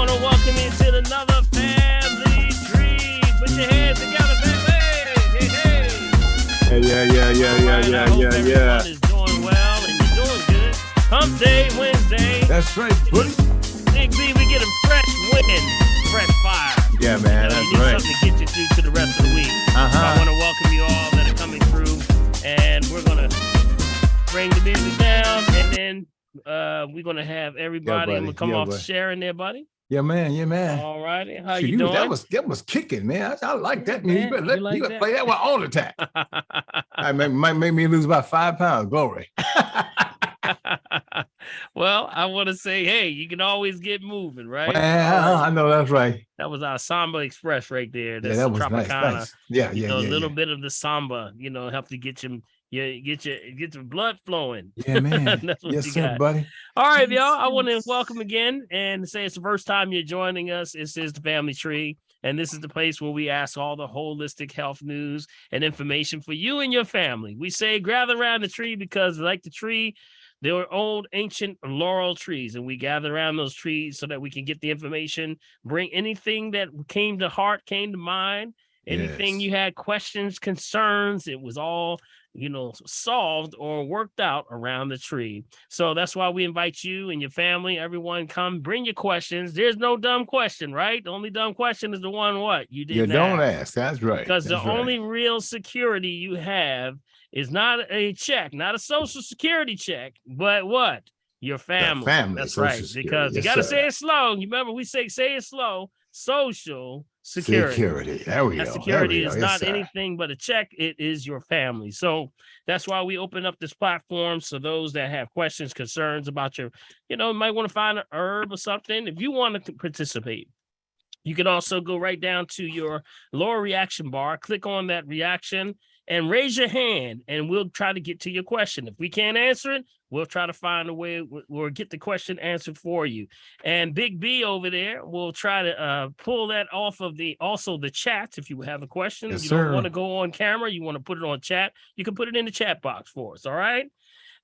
want to welcome you to another family tree. Put your hands together, family. Hey. Yeah. Everyone is doing well and you're doing good. Hump Day, Wednesday. That's right, buddy. Big B, we get a fresh wind, fresh fire. Yeah, man, You that's need right. something to get you through to the rest of the week. So I want to welcome you all that are coming through, and we're going to bring the music down, and then we're going to have everybody Yeah, and we'll come buddy. off sharing there, buddy. Yeah, man. All righty. How Shoot, you doing? That was kicking, man. I like that. Man, You better you like play that one all the time. I might make me lose about 5 pounds. Glory. Well, I want to say, hey, you can always get moving, right? Well, I know that's right. That was our Samba Express right there. That's That was Tropicana. nice. Yeah. A little bit of the samba, help to get your blood flowing. Yeah, man. That's what Yes, you sir, got. buddy. All right, y'all. I want to welcome again and say it's the first time you're joining us. This is the Family Tree, and this is the place where we ask all the holistic health news and information for you and your family. We say gather around the tree because, like the tree, they were old, ancient laurel trees, and we gather around those trees so that we can get the information, bring anything that came to mind, anything you had questions, concerns. It was all, solved or worked out around the tree. So that's why we invite you and your family, everyone, come bring your questions. There's no dumb question, right? The only dumb question is the one you didn't don't ask. That's right. Because that's the only real security you have is not a check, not a social security check, but what? Your family. That's right. Because you got to say it slow. You remember we say it slow. Social security. There we go. That security is not sir. anything but a check. It is your family. So that's why we open up this platform. So those that have questions, concerns about your, might want to find an herb or something. If you want to participate, you can also go right down to your lower reaction bar, click on that reaction and raise your hand, and we'll try to get to your question. If we can't answer it, we'll try to find a way or get the question answered for you. And Big B over there will try to pull that off of the chat. If you have a question, Yes, you sir. don't want to go on camera, you want to put it on chat, you can put it in the chat box for us. All right.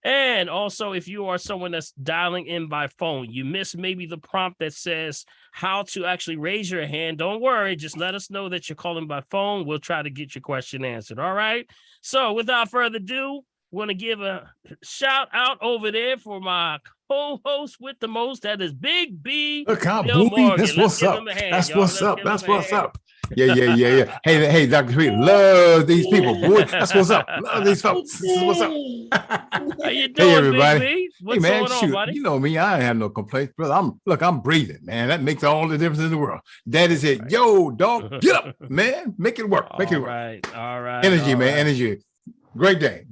And also, if you are someone that's dialing in by phone, you miss maybe the prompt that says how to actually raise your hand. Don't worry. Just let us know that you're calling by phone. We'll try to get your question answered. All right. So without further ado, I want to give a shout out over there for my co-host with the most. That is Big B. Look how Bill booty. Morgan. That's Let's what's give up. him a hand, That's y'all. what's Let's up. give That's him a what's hand. up. Yeah. Hey, Dr. Sweet, love these people, boy. That's what's up. Love these folks. This is what's up. How you doing, Hey, everybody. Big B? What's Hey, man, going shoot, on, buddy? you know me. I ain't have no complaints, brother. I'm breathing, man. That makes all the difference in the world. That is it. Yo, dog, get up, man. Make it work. Make it work. All right. Energy, all man. right. Energy. Great day.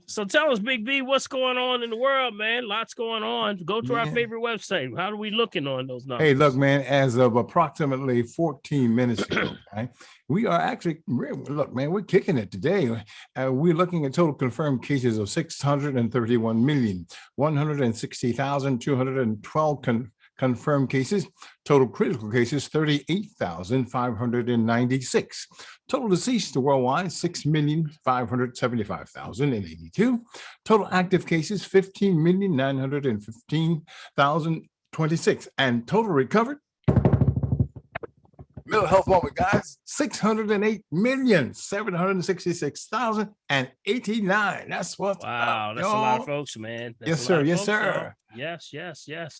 So tell us, Big B, what's going on in the world, man? Lots going on. Go to our favorite website. How are we looking on those numbers? Hey, look, man, as of approximately 14 minutes ago, right, we are actually, look, man, we're kicking it today. We're looking at total confirmed cases of 631,160,212 confirmed cases. Total critical cases, 38,596. Total deceased worldwide, 6,575,082. Total active cases, 15,915,026. And total recovered, mental health moment, guys, 608,766,089. That's what's wow, up, that's y'all. a lot of folks, man. That's Yes, a sir. lot of Yes, folks, sir. y'all. Yes.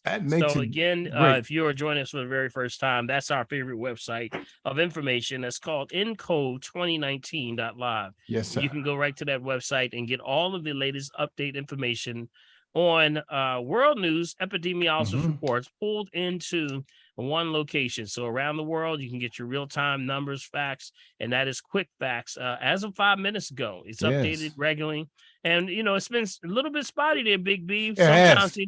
That makes So it again, great. if you are joining us for the very first time, that's our favorite website of information. That's called encode2019.live. Yes, sir. You can go right to that website and get all of the latest update information on world news, epidemiologist reports pulled into one location. So around the world, you can get your real-time numbers, facts, and that is quick facts. As of 5 minutes ago, it's updated regularly. And, it's been a little bit spotty there, Big B, sometimes,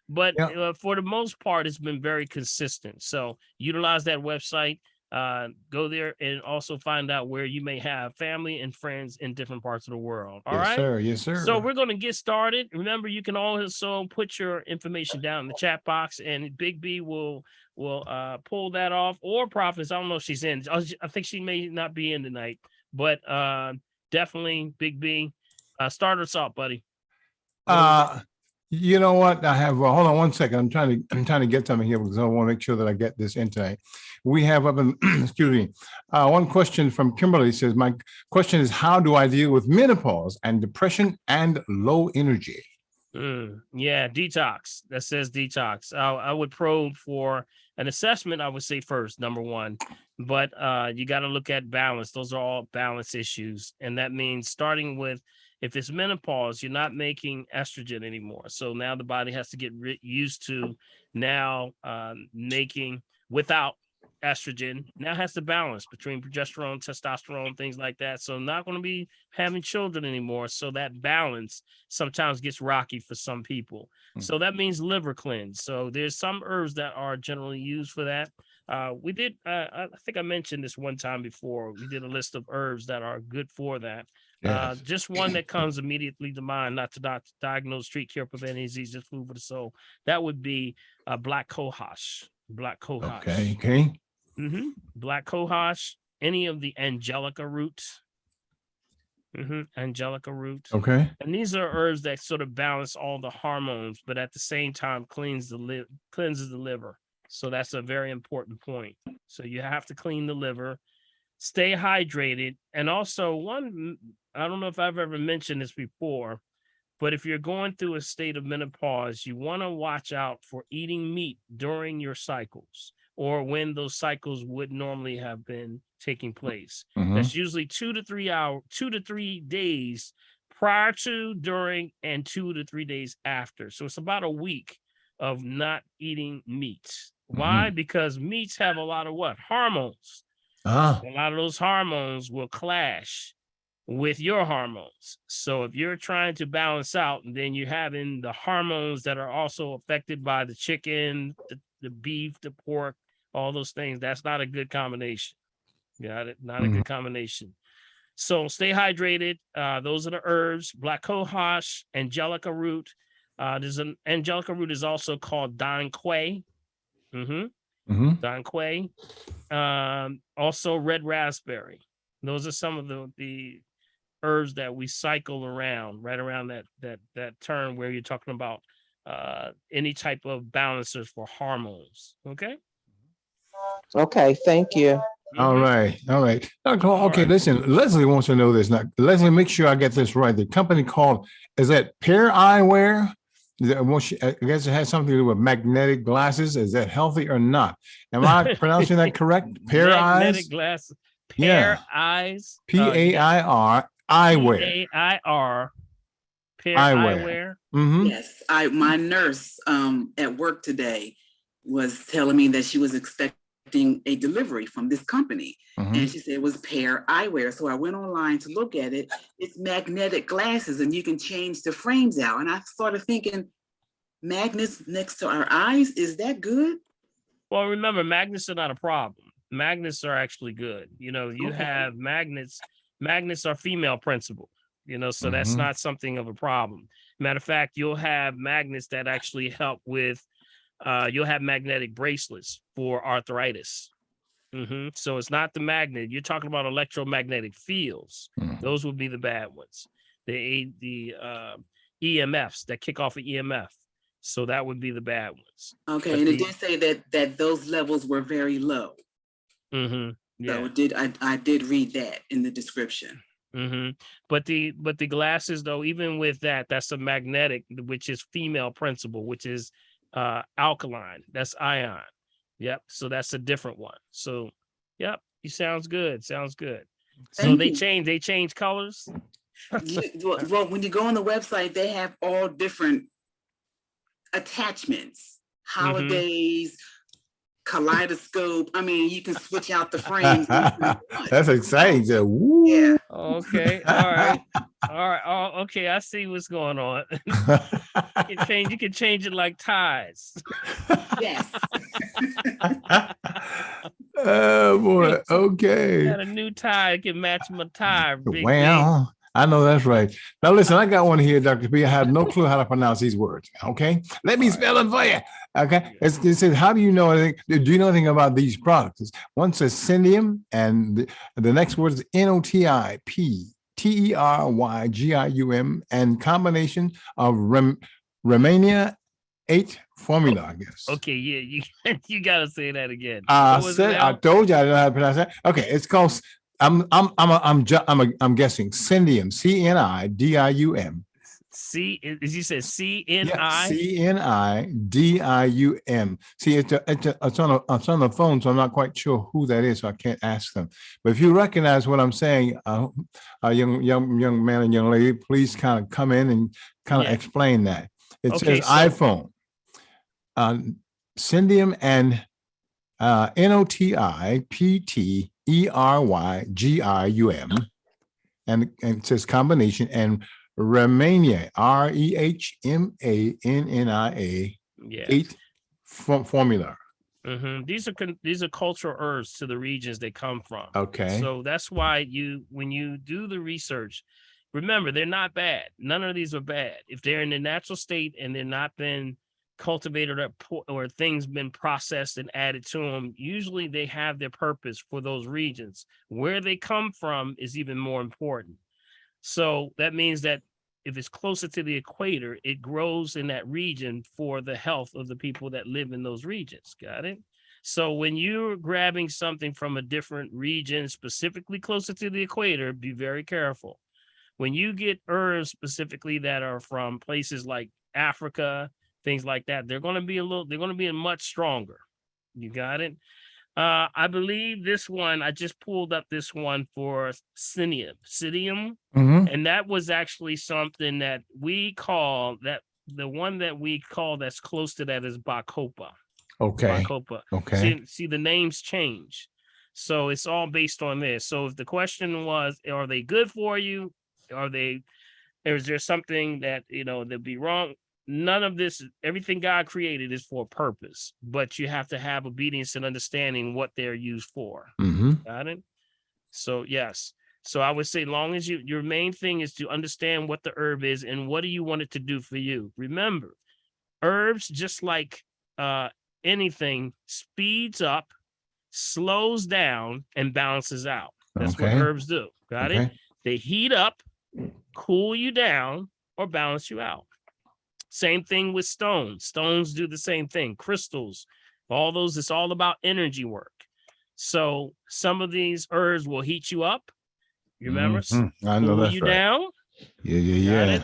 but for the most part, it's been very consistent. So utilize that website. Go there and also find out where you may have family and friends in different parts of the world. All right. Yes, sir. So we're going to get started. Remember, you can also put your information down in the chat box, and Big B will pull that off. Or Prophets, I don't know if she's in. I think she may not be in tonight, but definitely Big B. Start us off, buddy. You know what? I have. Hold on one second. I'm trying to get something here because I want to make sure that I get this in tonight. We have up in. Excuse me. One question from Kimberly says, "My question is, how do I deal with menopause and depression and low energy?" Yeah, detox. That says detox. I would probe for an assessment. I would say first, number one, but you got to look at balance. Those are all balance issues, and that means starting with if it's menopause, you're not making estrogen anymore. So now the body has to get used to now making without estrogen. Now has to balance between progesterone, testosterone, things like that. So not going to be having children anymore. So that balance sometimes gets rocky for some people. So that means liver cleanse. So there's some herbs that are generally used for that. We did, I think I mentioned this one time before. We did a list of herbs that are good for that. Yes. Just one that comes immediately to mind, not to diagnose, treat, cure, prevent any disease, just food for the soul. That would be black cohosh. Black cohosh. Okay. Black cohosh, any of the angelica roots. Angelica root. Okay. And these are herbs that sort of balance all the hormones, but at the same time cleanses the liver. So that's a very important point. So you have to clean the liver, stay hydrated, and also I don't know if I've ever mentioned this before, but if you're going through a state of menopause, you want to watch out for eating meat during your cycles or when those cycles would normally have been taking place. That's usually 2 to 3 days prior to, during, and 2 to 3 days after. So it's about a week of not eating meat. Why? Because meats have a lot of what? Hormones. A lot of those hormones will clash with your hormones. So if you're trying to balance out, then you're having the hormones that are also affected by the chicken, the beef, the pork, all those things. That's not a good combination. Got it? Not a good combination. So stay hydrated. Those are the herbs: black cohosh, angelica root. There's an angelica root is also called Don Quay. Don Quay. Also red raspberry. Those are some of the herbs that we cycle around, right around that term where you're talking about any type of balancers for hormones. Okay. Okay, thank you. All right. Dr. All Okay, right. listen, Leslie wants to know this now. Leslie, make sure I get this right. The company called, is that Pear Eyewear? I guess it has something to do with magnetic glasses. Is that healthy or not? Am I pronouncing that correct? Pear Magnetic eyes? glasses. Yeah. Pear eyes. P-A-I-R, eyewear. P-A-I-R. Pear Eyewear. eyewear. Yes, my nurse at work today was telling me that she was expecting a delivery from this company, and she said it was Pear Eyewear. So I went online to look at it. It's magnetic glasses, and you can change the frames out. And I started thinking, magnets next to our eyes, is that good? Well, remember, magnets are not a problem. Magnets are actually good. You have magnets. Magnets are female principle. So that's not something of a problem. Matter of fact, you'll have magnets that actually help with. You'll have magnetic bracelets for arthritis. So it's not the magnet. You're talking about electromagnetic fields. Those would be the bad ones. The EMFs that kick off an EMF. So that would be the bad ones. Okay, But and it did say that those levels were very low. Yeah. So I did read that in the description. But the glasses, though, even with that's a magnetic, which is female principle, which is alkaline. That's ion. Yep. So that's a different one. So yep, sounds good. So Thank they you. change colors. Well, when you go on the website, they have all different attachments, holidays, kaleidoscope. I mean, you can switch out the frames. That's exciting. Woo. Yeah. Okay. All right. Oh, okay. I see what's going on. You can change it like ties. Yes. Oh boy. Okay. Got a new tie. It can match my tie. Big. I know that's right. Now listen, I got one here, Dr. B. I have no clue how to pronounce these words. Okay. Let me spell it for you. Okay. It says, how do you know anything? Do you know anything about these products? One says Syndium, and the next word is NOTIP. TERYGIUM, and combination of Romania 8 formula, I guess. Okay, yeah, you you gotta say that again. I What was it, said, I Al? told you I don't know how to pronounce that. Okay, it's called. I'm guessing Cindium, CNIDIUM. As you said, Yeah, CNI. CNIDIUM. See, it's on the phone, so I'm not quite sure who that is, so I can't ask them. But if you recognize what I'm saying, young man and young lady, please kind of come in and kind of Yeah. explain that. It Okay, says so- iPhone, Cindium and NOTIPTERYGIUM, and it says combination, and Romania, REHMANNIA, Yeah. 8 formula. These are cultural herbs to the regions they come from. Okay. So that's why when you do the research, remember they're not bad. None of these are bad. If they're in the natural state and they're not been cultivated or things been processed and added to them, usually they have their purpose for those regions. Where they come from is even more important. So that means that if it's closer to the equator, it grows in that region for the health of the people that live in those regions. Got it? So when you're grabbing something from a different region, specifically closer to the equator, be very careful. When you get herbs specifically that are from places like Africa, things like that, they're going to be much stronger. You got it? I believe this one, I just pulled up this one for Cydium. And that was actually something that we call the one that we call that's close to that is Bacopa. Okay. Bacopa. Okay. See, the names change. So it's all based on this. So if the question was, are they good for you? Is there something that, that'd be wrong? None of this, everything God created is for a purpose, but you have to have obedience and understanding what they're used for. Got it? So yes. So I would say, long as your main thing is to understand what the herb is and what do you want it to do for you. Remember, herbs, just like anything, speeds up, slows down, and balances out. That's what herbs do. Got it? They heat up, cool you down, or balance you out. Same thing with stones. Stones do the same thing. Crystals, all those, it's all about energy work. So some of these herbs will heat you up. You remember? I know that's you right. Down. Yeah.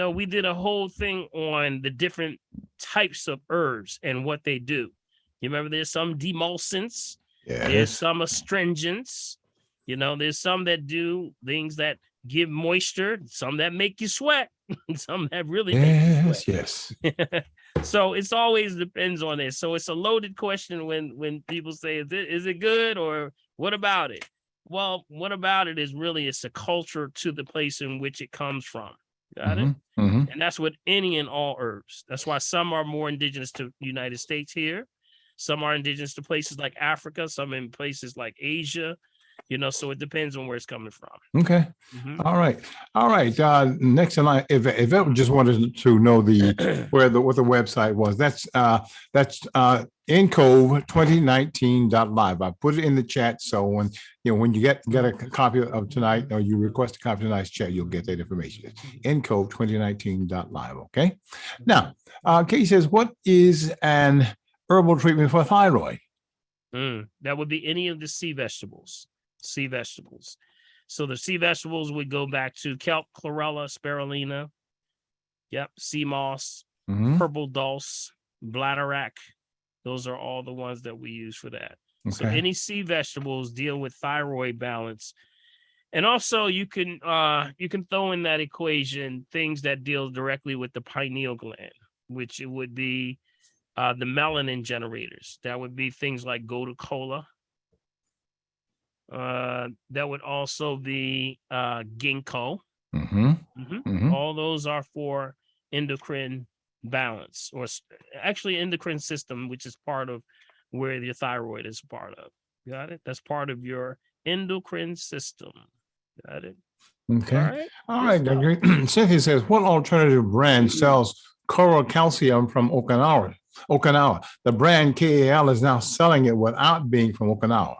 We did a whole thing on the different types of herbs and what they do. You remember there's some demulcents. Yes. There's some astringents. There's some that do things that give moisture, some that make you sweat, some that really make you sweat. Yes. So it's always depends on it. So it's a loaded question when people say, is it good or what about it? Well, what about it is really, it's a culture to the place in which it comes from. Got it? And that's with any and all herbs. That's why some are more indigenous to the United States here. Some are indigenous to places like Africa, some in places like Asia. So it depends on where it's coming from. Okay. All right. Next in line, if Ever just wanted to know what the website was, that's encove2019.live. I put it in the chat, so when you get a copy of tonight, or you request a copy of tonight's chat, you'll get that information. encove2019.live. Okay. Now, Kay says, what is an herbal treatment for thyroid? That would be any of the sea vegetables. So the sea vegetables would go back to kelp, chlorella, spirulina, sea moss, purple dulse, bladderwrack. Those are all the ones that we use for that. So any sea vegetables deal with thyroid balance. And also you can throw in that equation things that deal directly with the pineal gland, which it would be the melanin generators. That would be things like gotu kola. That would also be ginkgo. All those are for endocrine balance, or actually endocrine system, which is part of where your thyroid is part of. Got it? That's part of your endocrine system. Got it? Okay. All right. Cynthia says, what alternative brand sells coral calcium from Okinawa? The brand KAL is now selling it without being from Okinawa.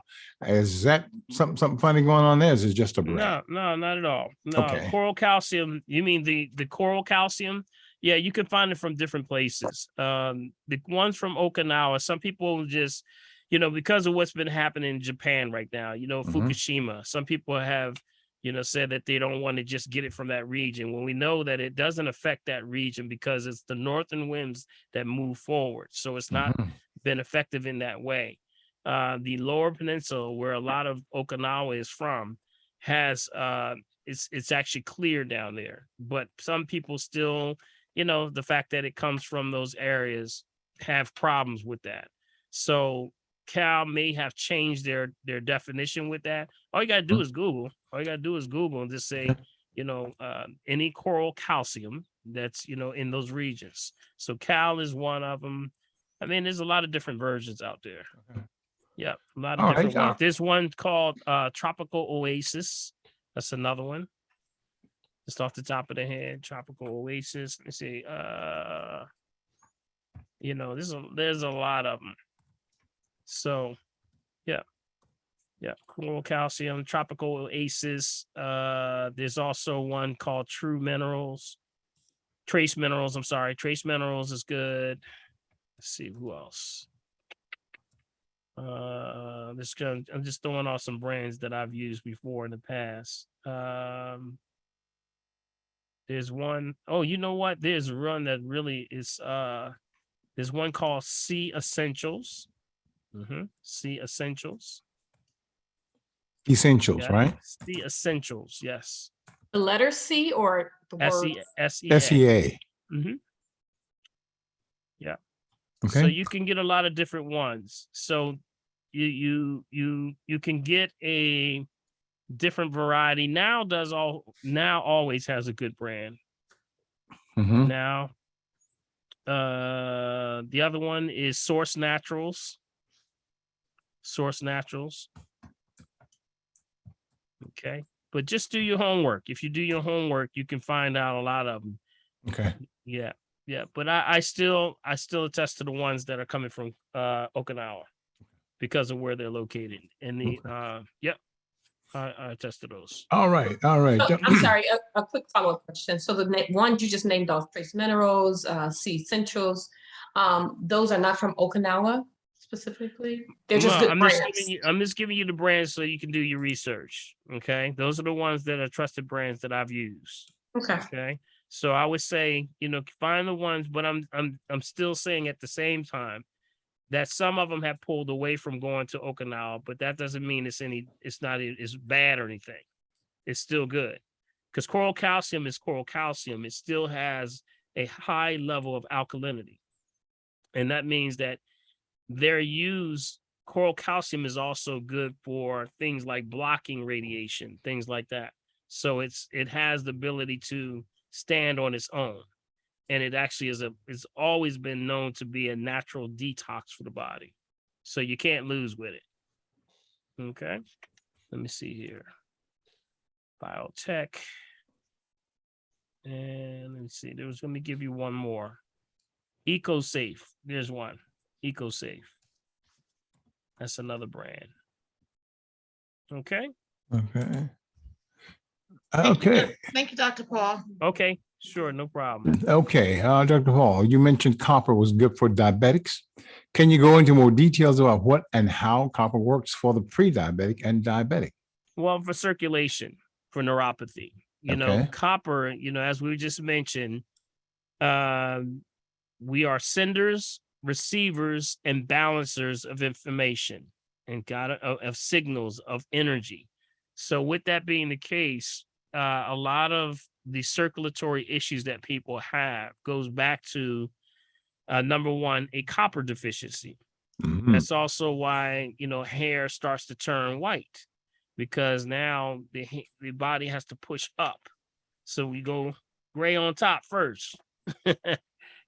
Is that something funny going on there? Is it just a brand? No, not at all. No, Okay. Coral calcium. You mean the coral calcium? Yeah, you can find it from different places. The ones from Okinawa, some people just, because of what's been happening in Japan right now, Fukushima, some people have, said that they don't want to just get it from that region, when we know that it doesn't affect that region because it's the northern winds that move forward. So it's not been effective in that way. The lower peninsula, where a lot of Okinawa is from, has it's actually clear down there, but some people still, the fact that it comes from those areas, have problems with that. So Cal may have changed their definition with that. All you gotta do is Google. All you gotta do is Google and just say, any coral calcium that's in those regions. So Cal is one of them. I mean, there's a lot of different versions out there. Yeah, a lot of different ones. There's one called Tropical Oasis. That's another one. Just off the top of the head, Tropical Oasis. Let's see. There's a lot of them. So, yeah. Coral calcium, Tropical Oasis. There's also one called Trace Minerals. I'm sorry. Trace Minerals is good. Let's see who else. I'm just throwing off some brands that I've used before in the past. There's one. Oh, you know what? There's one that really is. There's one called Sea Essentials. Sea Essentials. Essentials, right? Sea Essentials. Yes. The letter C or the word SEA. Yeah. Okay. So you can get a lot of different ones. So you can get a different variety. Now always has a good brand. Now, the other one is Source Naturals. Okay, but just do your homework. If you do your homework, you can find out a lot of them. Okay. Yeah. But I still attest to the ones that are coming from Okinawa because of where they're located. And I attest to those. All right. I'm sorry, a quick follow-up question. So the ones you just named off, Trace Minerals, Sea Essentials, those are not from Okinawa specifically? They're just good brands. I'm just giving you the brands so you can do your research. Okay. Those are the ones that are trusted brands that I've used. Okay. So I would say, find the ones, but I'm still saying at the same time that some of them have pulled away from going to Okinawa, but that doesn't mean it's bad or anything. It's still good, because coral calcium is coral calcium. It still has a high level of alkalinity, and that means that coral calcium is also good for things like blocking radiation, things like that. So it has the ability to stand on its own. And it actually it's always been known to be a natural detox for the body. So you can't lose with it. Okay. Let me see here. Biotech. And let me see. Let me give you one more. EcoSafe. There's one. EcoSafe. That's another brand. Okay. Thank you, Dr. Paul. Okay. Sure, no problem. Okay, Dr. Paul, you mentioned copper was good for diabetics. Can you go into more details about what and how copper works for the pre-diabetic and diabetic? Well, for circulation, for neuropathy, copper, as we just mentioned, we are senders, receivers, and balancers of information and of signals of energy. So with that being the case, a lot of the circulatory issues that people have goes back to number one, a copper deficiency. That's also why hair starts to turn white, because now the body has to push up. So we go gray on top first.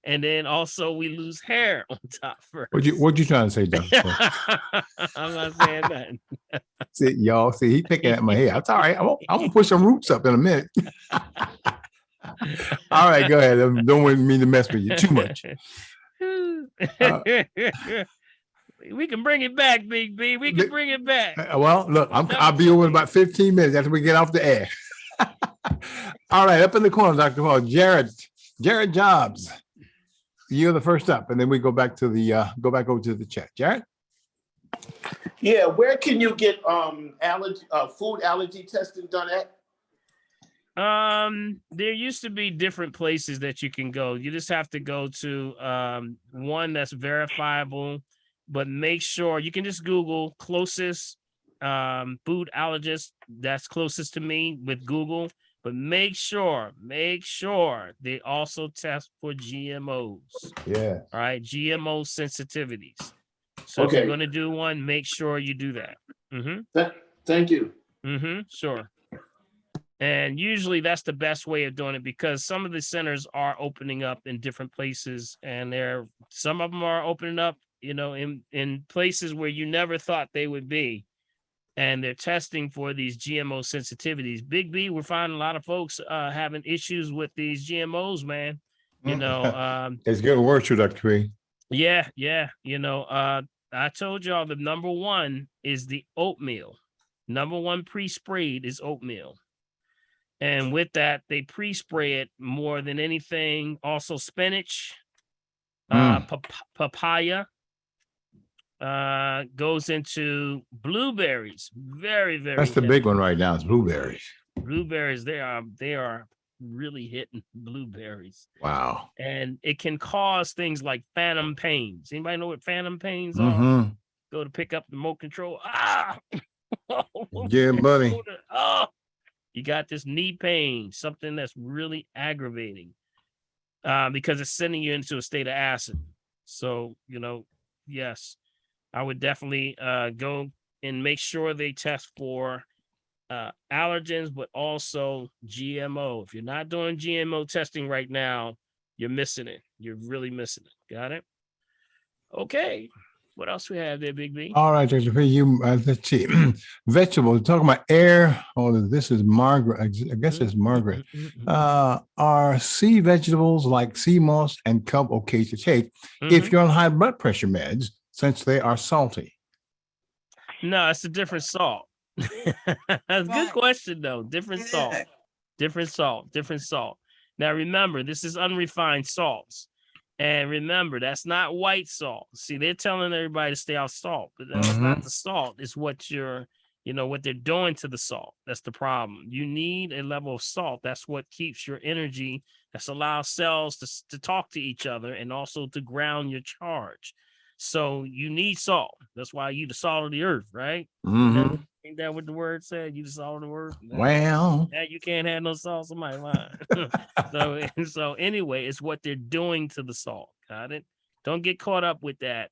And then also we lose hair on top first. What you trying to say, Dr. Paul? I'm not saying nothing. See, y'all, he picking at my hair. It's all right. I'm gonna put some roots up in a minute. All right, go ahead. Don't want me to mess with you too much. We can bring it back, Big B. We can bring it back. Well, look, I'll be over in about 15 minutes after we get off the air. All right, up in the corner, Dr. Paul. Jared Jared Jobs, you're the first up, and then we go back to the go back over to the chat. Jared? Yeah, where can you get allergy food allergy testing done at? There used to be different places that you can go. You just have to go to one that's verifiable, but make sure you can just Google closest food allergist that's closest to me with Google, but make sure they also test for GMOs. Yeah. All right, GMO sensitivities. So if you're going to do one, make sure you do that. Thank you. Sure. And usually that's the best way of doing it, because some of the centers are opening up in different places, and some of them are opening up, in places where you never thought they would be. And they're testing for these GMO sensitivities. Big B, we're finding a lot of folks having issues with these GMOs, man. It's getting worse, Dr. Cree. Yeah. I told y'all the number one is the oatmeal. Number one pre-sprayed is oatmeal. And with that, they pre-spray it more than anything. Also spinach, papaya, goes into blueberries. Very, very. That's the big one right now. It's blueberries. Blueberries, they are really hitting blueberries. Wow. And it can cause things like phantom pains. Anybody know what phantom pains are? Go to pick up the remote control. Yeah, buddy. You got this knee pain, something that's really aggravating, because it's sending you into a state of acid. So, yes, I would definitely go and make sure they test for allergens, but also GMO. If you're not doing GMO testing right now, you're missing it. You're really missing it. Got it? Okay. What else we have there, Big B? All right, Dr. P, let's see. Vegetables, talking about air. Oh, this is Margaret. I guess it's Margaret. Are sea vegetables like sea moss and kelp okay to take if you're on high blood pressure meds, since they are salty? No, it's a different salt. That's a good question, though. Different salt. Now, remember, this is unrefined salts. And remember, that's not white salt. See, they're telling everybody to stay off salt, but that's not the salt. It's what what they're doing to the salt. That's the problem. You need a level of salt. That's what keeps your energy. That's allows cells to talk to each other and also to ground your charge. So you need salt. That's why you the salt of the earth, right? Ain't that what the word said? You the salt of the earth. Well, yeah, you can't have no salt in my mind. so anyway, it's what they're doing to the salt. Got it? Don't get caught up with that.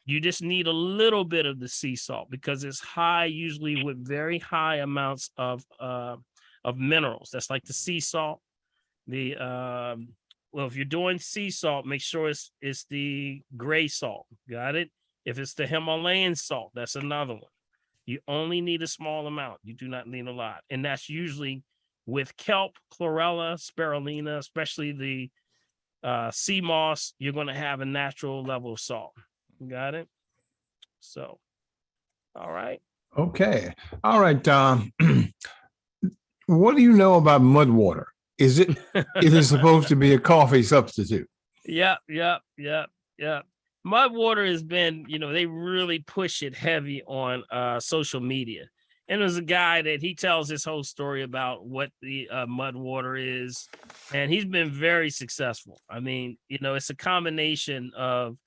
You just need a little bit of the sea salt because it's high, usually with very high amounts of minerals. That's like the sea salt. Well, if you're doing sea salt, make sure it's the gray salt. Got it? If it's the Himalayan salt, that's another one. You only need a small amount. You do not need a lot. And that's usually with kelp, chlorella, spirulina, especially the sea moss, you're going to have a natural level of salt. Got it? So, all right. Okay. All right. What do you know about mud water? Is it supposed to be a coffee substitute? Yep. Mud water has been, they really push it heavy on social media. And there's a guy that he tells his whole story about what the mud water is. And he's been very successful. I mean, it's a combination of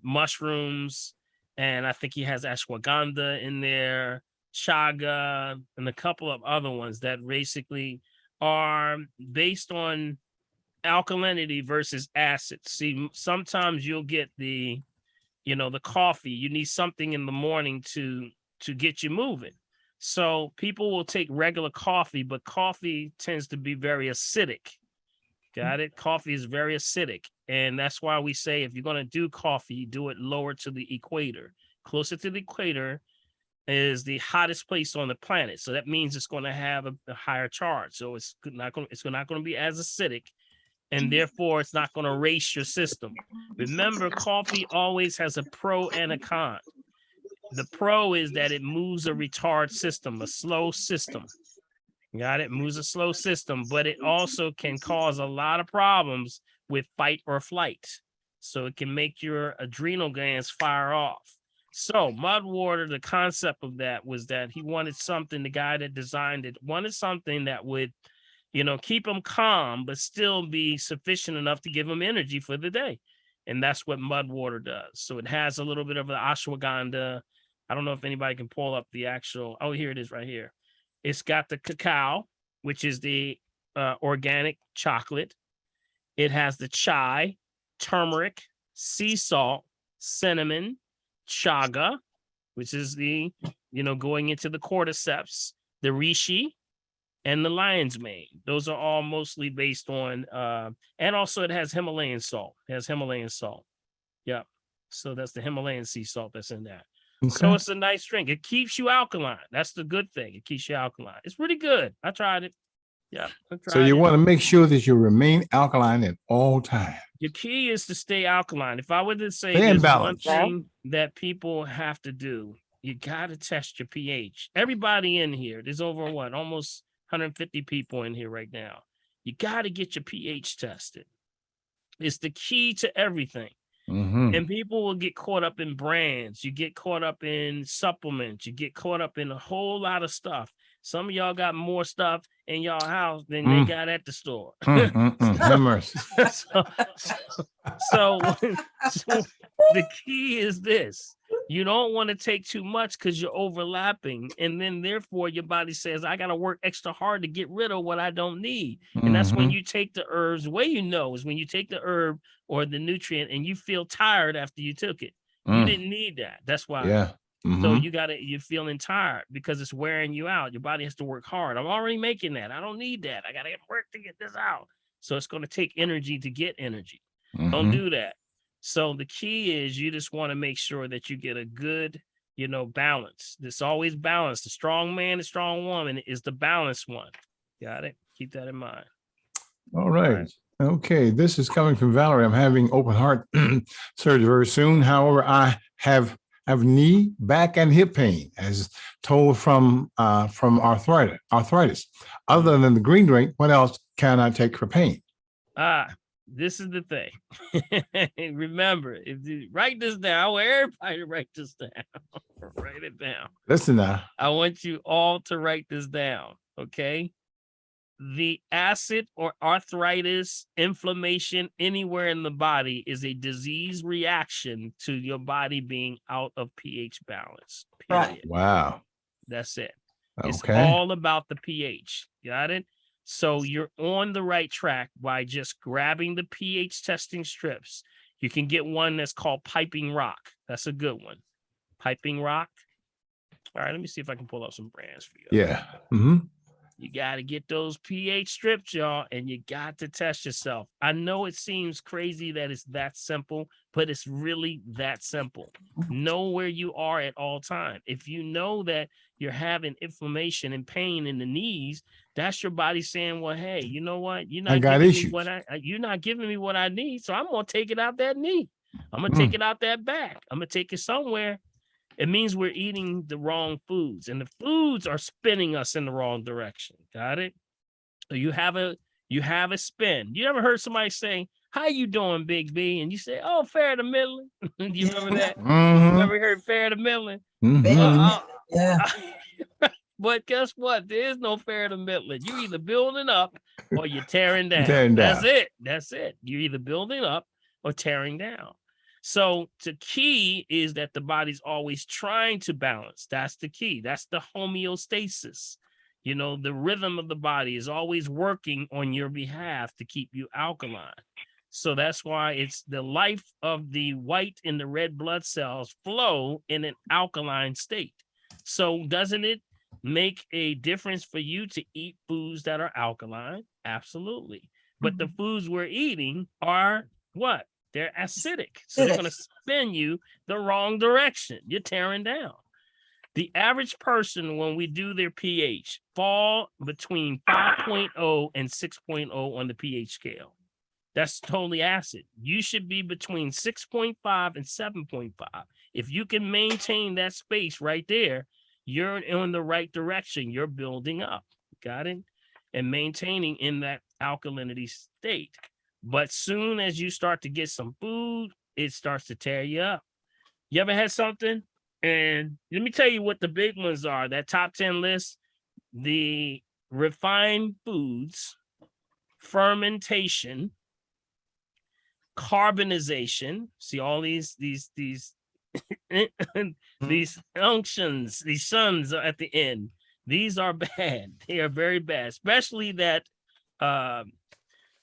mushrooms, and I think he has ashwagandha in there, chaga, and a couple of other ones that basically are based on alkalinity versus acid. See, sometimes you'll get the coffee. You need something in the morning to get you moving. So people will take regular coffee, but coffee tends to be very acidic. Got it? Coffee is very acidic. And that's why we say if you're going to do coffee, do it lower to the equator. Closer to the equator is the hottest place on the planet. So that means it's going to have a higher charge. So it's not going to be as acidic. And therefore, it's not going to race your system. Remember, coffee always has a pro and a con. The pro is that it moves a retard system, a slow system. Got it? Moves a slow system, but it also can cause a lot of problems with fight or flight. So it can make your adrenal glands fire off. So mud water, the concept of that was that he wanted something, the guy that designed it wanted something that would, keep him calm, but still be sufficient enough to give him energy for the day. And that's what mud water does. So it has a little bit of the ashwagandha. I don't know if anybody can pull up the actual, oh, here it is right here. It's got the cacao, which is the organic chocolate. It has the chai, turmeric, sea salt, cinnamon, chaga, which is the, going into the cordyceps, the reishi, and the lion's mane. Those are all mostly based on, and also it has Himalayan salt. It has Himalayan salt. Yep. So that's the Himalayan sea salt that's in that. So Okay. it's a nice drink. It keeps you alkaline. That's the good thing. It keeps you alkaline. It's pretty good. I tried it. Yeah. So you want to make sure that you remain alkaline at all times. Your key is to stay alkaline. If I were to say Stay in there's one balance. thing that people have to do, you got to test your pH. Everybody in here, there's over almost 150 people in here right now. You got to get your pH tested. It's the key to everything. Mhm. And people will get caught up in brands. You get caught up in supplements. You get caught up in a whole lot of stuff. Some of y'all got more stuff in y'all house than they got at the store. Have mercy. So the key is this. You don't want to take too much because you're overlapping. And then therefore your body says, I got to work extra hard to get rid of what I don't need. And that's when you take the herbs. The way you know is when you take the herb or the nutrient and you feel tired after you took it. You didn't need that. That's why. Yeah. So you're feeling tired because it's wearing you out. Your body has to work hard. I'm already making that. I don't need that. I got to work to get this out. So it's going to take energy to get energy. Don't do that. So the key is you just want to make sure that you get a good, balance. It's always balance. The strong man, the strong woman is the balanced one. Got it? Keep that in mind. All right. Okay. This is coming from Valerie. I'm having open heart surgery very soon. However, I have knee, back, and hip pain, as told from arthritis. Other than the green drink, what else can I take for pain? This is the thing. Remember, if you write this down, I want everybody to write this down. Write it down. Listen now. I want you all to write this down. Okay. The acid or arthritis, inflammation anywhere in the body is a disease reaction to your body being out of pH balance. Period. Right. Wow. That's it. Okay. It's all about the pH. Got it? So you're on the right track by just grabbing the pH testing strips. You can get one that's called Piping Rock. That's a good one. Piping Rock. All right, let me see if I can pull up some brands for you. Yeah. You got to get those pH strips, y'all, and you got to test yourself. I know it seems crazy that it's that simple, but it's really that simple. Know where you are at all time. If you know that you're having inflammation and pain in the knees, that's your body saying, well, hey, you know what? You're not giving me what I need, so I'm going to take it out that knee. I'm going to take it out that back. I'm going to take it somewhere. It means we're eating the wrong foods, and the foods are spinning us in the wrong direction. Got it? So you have a spin. You ever heard somebody say, "How you doing, Big B?" And you say, "Oh, fair to middling." Do you remember that? You ever heard fair to middling? Yeah. But guess what? There is no fair to middling. You're either building up or you're tearing down. Tearing down. That's it. That's it. You're either building up or tearing down. So the key is that the body's always trying to balance. That's the key. That's the homeostasis. The rhythm of the body is always working on your behalf to keep you alkaline. So that's why it's the life of the white and the red blood cells flow in an alkaline state. So doesn't it make a difference for you to eat foods that are alkaline? Absolutely. But the foods we're eating are what? They're acidic. So they're going to spin you the wrong direction. You're tearing down. The average person, when we do their pH, fall between 5.0 and 6.0 on the pH scale. That's totally acid. You should be between 6.5 and 7.5. If you can maintain that space right there, you're in the right direction. You're building up. Got it? And maintaining in that alkalinity state. But soon as you start to get some food, it starts to tear you up. You ever had something? And let me tell you what the big ones are. That top 10 list, the refined foods, fermentation, carbonization. See all these these unctions, these sons are at the end. These are bad. They are very bad, especially that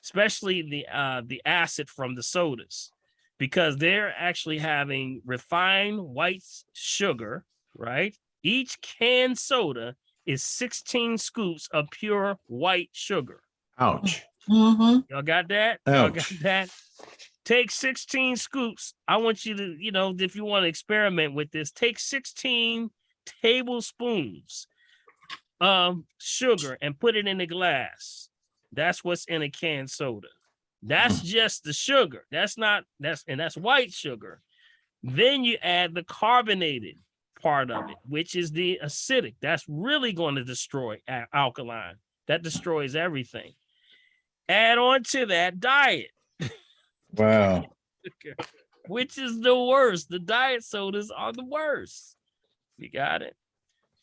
especially the acid from the sodas, because they're actually having refined white sugar, right? Each canned soda is 16 scoops of pure white sugar. Ouch. Mm-hmm. Y'all got that? Y'all got Ouch. that? Take 16 scoops. I want you to, if you want to experiment with this, take 16 tablespoons of sugar and put it in a glass. That's what's in a canned soda. That's just the sugar. That's white sugar. Then you add the carbonated part of it, which is the acidic. That's really going to destroy alkaline. That destroys everything. Add on to that diet. Wow. Which is the worst. The diet sodas are the worst. You got it?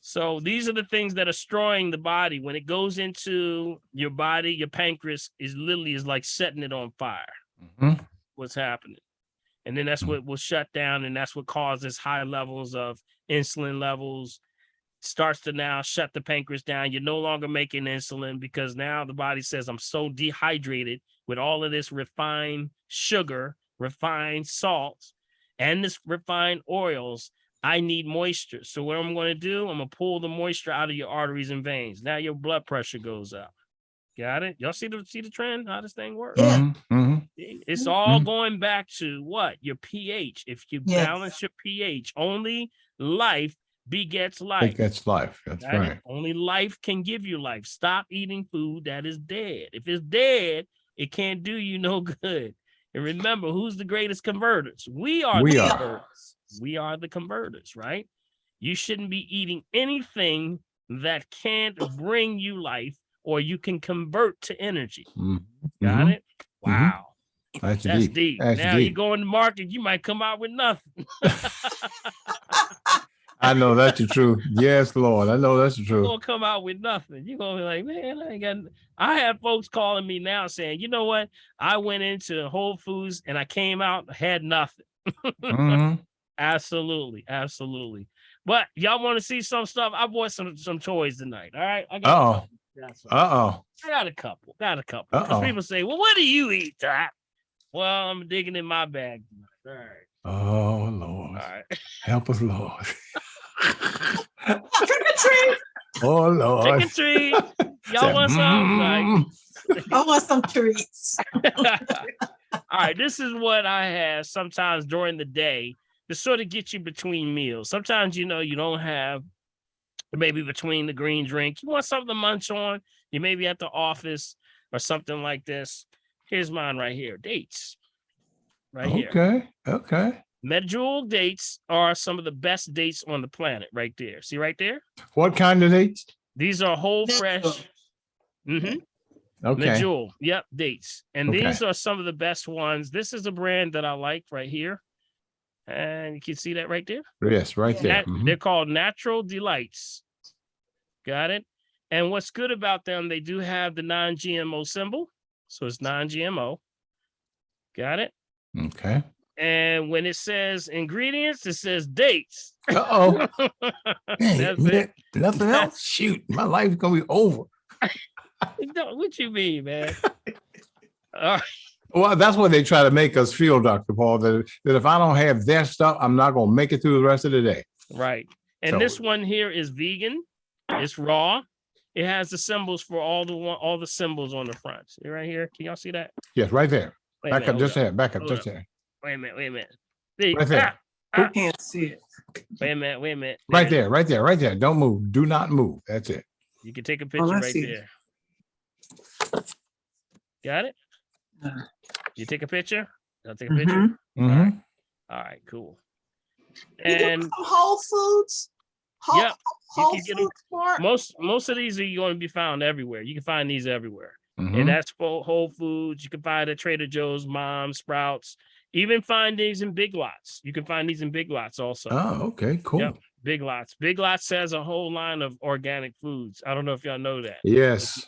So these are the things that are destroying the body. When it goes into your body, your pancreas is like setting it on fire. What's happening? And then that's what will shut down, and that's what causes high levels of insulin levels. Starts to now shut the pancreas down. You're no longer making insulin because now the body says, I'm so dehydrated with all of this refined sugar, refined salt, and this refined oils. I need moisture. So what I'm going to do, I'm going to pull the moisture out of your arteries and veins. Now your blood pressure goes up. Got it? Y'all see the trend, how this thing works? Yeah. It's all going back to what? Your pH. If you balance your pH, only life begets life. Begets life. That's right. Only life can give you life. Stop eating food that is dead. If it's dead, it can't do you no good. And remember, who's the greatest converters? We are the converters. We are the converters, right? You shouldn't be eating anything that can't bring you life or you can convert to energy. Got it? Wow. That's deep. That's now deep. you go in the market, you might come out with nothing. I know that's the truth. Yes, Lord. I know that's the truth. You're gonna come out with nothing. You're gonna be like, man, I have folks calling me now saying, you know what? I went into Whole Foods and I came out, had nothing. Absolutely. But y'all want to see some stuff? I bought some toys tonight. All right. I got a couple. Because people say, well, what do you eat, Doc? Well, I'm digging in my bag tonight. All right. Oh, Lord. All right. Help us, Lord. Trick or treat. Oh, Lord. Trick or treat. Y'all want some? I want some treats. All right. This is what I have sometimes during the day to sort of get you between meals. Sometimes, you don't have maybe between the green drink. You want something to munch on. You may be at the office or something like this. Here's mine right here. Dates. Right here. Okay. Medjool dates are some of the best dates on the planet right there. See right there? What kind of dates? These are whole fresh. Okay. Medjool. Yep, dates. And these are some of the best ones. This is a brand that I like right here. And you can see that right there. Yes, right there. They're called Natural Delights. Got it? And what's good about them, they do have the non-GMO symbol. So it's non-GMO. Got it? Okay. And when it says ingredients, it says dates. Uh-oh. That's it. Nothing else? Shoot, my life's going to be over. What you mean, man? Well, that's what they try to make us feel, Dr. Paul, that if I don't have their stuff, I'm not going to make it through the rest of the day. Right. And this one here is vegan. It's raw. It has the symbols for all the symbols on the front. See right here? Can y'all see that? Yes, right there. Back up just there. Wait a minute. Right there. I can't see it. Wait a minute. Right there. Don't move. Do not move. That's it. You can take a picture right there. Got it? You take a picture? I'll take a picture. All right, cool. And Whole Foods. Whole, Yep. You Whole can get 'em. Foods Mart. Most of these are going to be found everywhere. You can find these everywhere. And Mhm. that's for Whole Foods. You can find at Trader Joe's, Mom, Sprouts. Even find these in Big Lots. You can find these in Big Lots also. Oh, okay, cool. Yep. Big Lots. Big Lots has a whole line of organic foods. I don't know if y'all know that. Yes.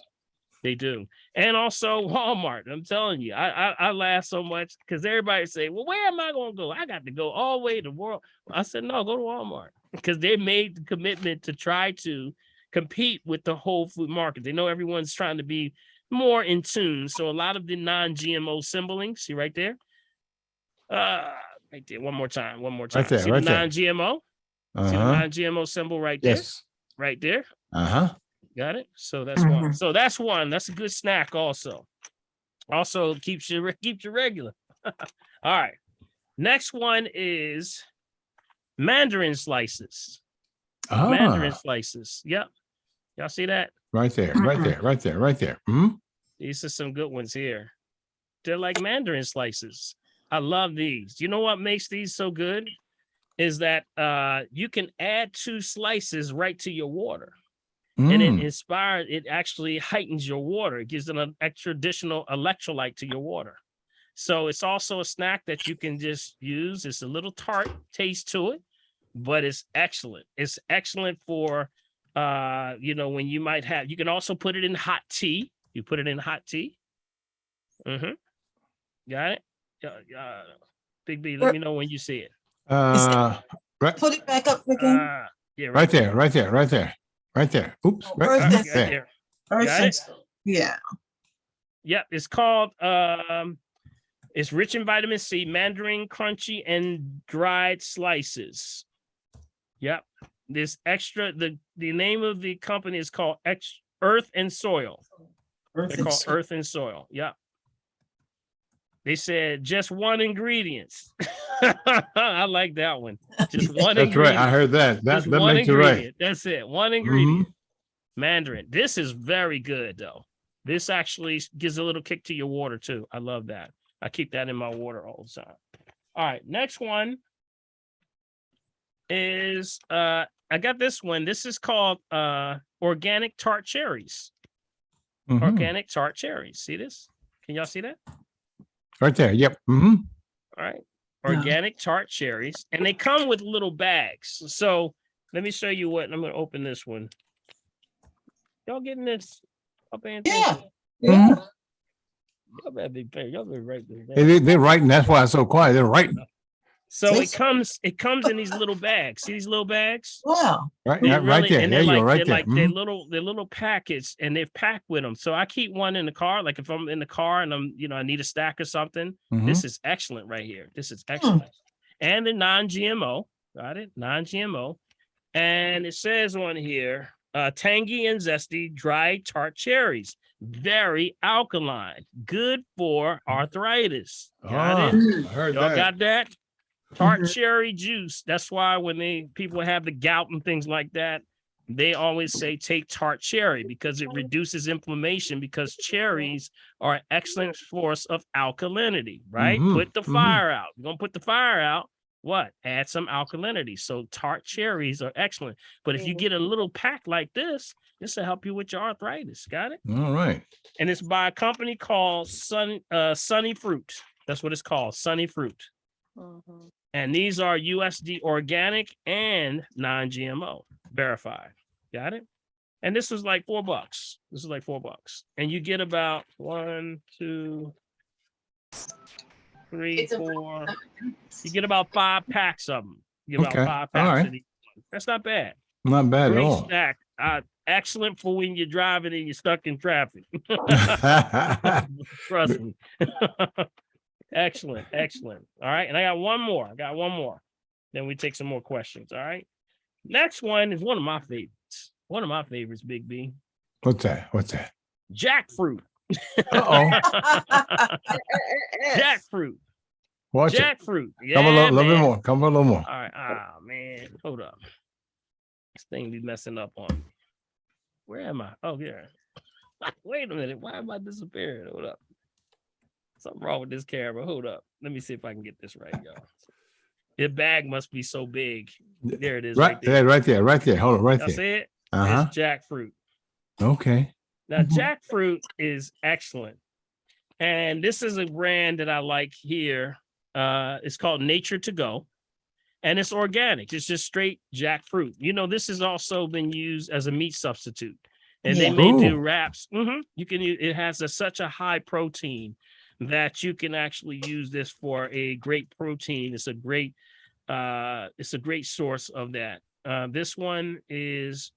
They do. And also Walmart. I'm telling you, I laugh so much because everybody say, well, where am I going to go? I got to go all the way to world. I said, no, go to Walmart because they made the commitment to try to compete with the whole food market. They know everyone's trying to be more in tune. So a lot of the non-GMO symboling, see right there? Right there. One more time. Right there, See right the there. non-GMO? See the Uh-huh. non-GMO symbol right there? Yes. Right there. Uh-huh. Got it. So that's one. Mhm. So that's one. That's a good snack also. Also keeps you regular. All right. Next one is mandarin slices. Mandarin Ah, slices. Yep. Y'all see that? right there, right there, right there, right there. Mhm. These are some good ones here. They're like mandarin slices. I love these. You know what makes these so good? Is that you can add 2 slices right to your water. And it actually heightens your water. It gives an extra additional electrolyte to your water. So it's also a snack that you can just use. It's a little tart taste to it, but it's excellent. It's excellent for, when you might have, you can also put it in hot tea. You put it in hot tea. Got it? Big B, let me know when you see it. Right, Put it back up again. Yeah, right there, right there, right there, right there. Oops, right, Earth right and there. Earth Got and it? Stone. Yeah. Yep, it's called it's rich in vitamin C, mandarin crunchy and dried slices. Yep. This extra the name of the company is called Earth and Soil. Earth They're and called Stone. Earth and Soil. Yep. They said just one ingredients. I like that one. Just one That's right. ingredient. I heard that. Just That one makes it right. ingredient. That's it. One ingredient. Mandarin. This is very good though. This actually gives a little kick to your water too. I love that. I keep that in my water all the time. All right, next one is I got this one. This is called organic tart cherries. Mhm. Organic tart cherries. See this? Can y'all see that? Right there. Yep. All right. Organic tart cherries. And they come with little bags. So let me show you what. I'm going to open this one. Y'all getting this? Yeah. Yeah. Y'all better be fair. Y'all better right there. They're writing. That's why it's so quiet. They're writing. So it comes in these little bags. See these little bags? Wow. Right, They're right really- there. and There they're you go. like Right they're there. like they're little packets, and they're packed with them. So I keep one in the car. Like if I'm in the car and I need a stack or something. This is excellent right here. This is excellent. And the non-GMO. Got it? Non-GMO. And it says on here, tangy and zesty dried tart cherries. Very alkaline. Good for arthritis. Got it? I heard Y'all that. got that? Tart cherry juice. That's why when people have the gout and things like that, they always say take tart cherry because it reduces inflammation because cherries are an excellent source of alkalinity, right? Put the fire out. You're going to put the fire out. What? Add some alkalinity. So tart cherries are excellent. But if you get a little pack like this will help you with your arthritis. Got it? All right. And it's by a company called Sunny Fruit. That's what it's called, Sunny Fruit. And these are USD organic and non-GMO verified. Got it? And this was like $4. This is like $4. And you get about 1, 2, 3, 4. You get about 5 packs of them. You get about 5 packs. All right. Of these. That's not bad. Not bad at Great all. snack. Excellent for when you're driving and you're stuck in traffic. Trust me. Excellent. All right. And I got one more. Then we take some more questions. All right. Next one is one of my favorites. Big B. What's that? Jackfruit. Uh-oh. Jackfruit. Watch it. Jackfruit. Yeah, Come a little bit man. more. Come a little more. All right. Oh, man. Hold up. This thing be messing up on me. Where am I? Oh, yeah. Wait a minute. Why am I disappearing? Hold up. Something wrong with this camera. Hold up. Let me see if I can get this right, y'all. The bag must be so big. There it is. Right there, right there, right there. Hold on, right Y'all there. see it? Uh-huh. It's jackfruit. Okay. Now, jackfruit is excellent. And this is a brand that I like here. It's called Nature to Go. And it's organic. It's just straight jackfruit. You know, this has also been used as a meat substitute. And they Yeah. may do Ooh. wraps. You can use it has such a high protein that you can actually use this for a great protein. It's a great source of that. This one is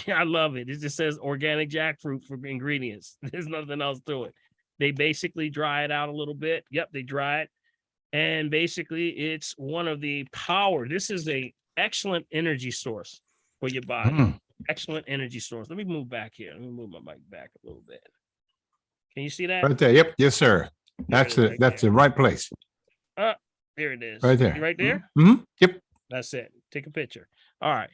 I love it. It just says organic jackfruit for ingredients. There's nothing else to it. They basically dry it out a little bit. Yep, they dry it. And basically it's one of the power. This is a excellent energy source for your body. Mm. Excellent energy source. Let me move back here. Let me move my mic back a little bit. Can you see that? Right there. Yep. Yes, sir. That's There it it. is, That's right the right place. there. There it is. Right there. You right there? Mm-hmm. Yep. That's it. Take a picture. All right.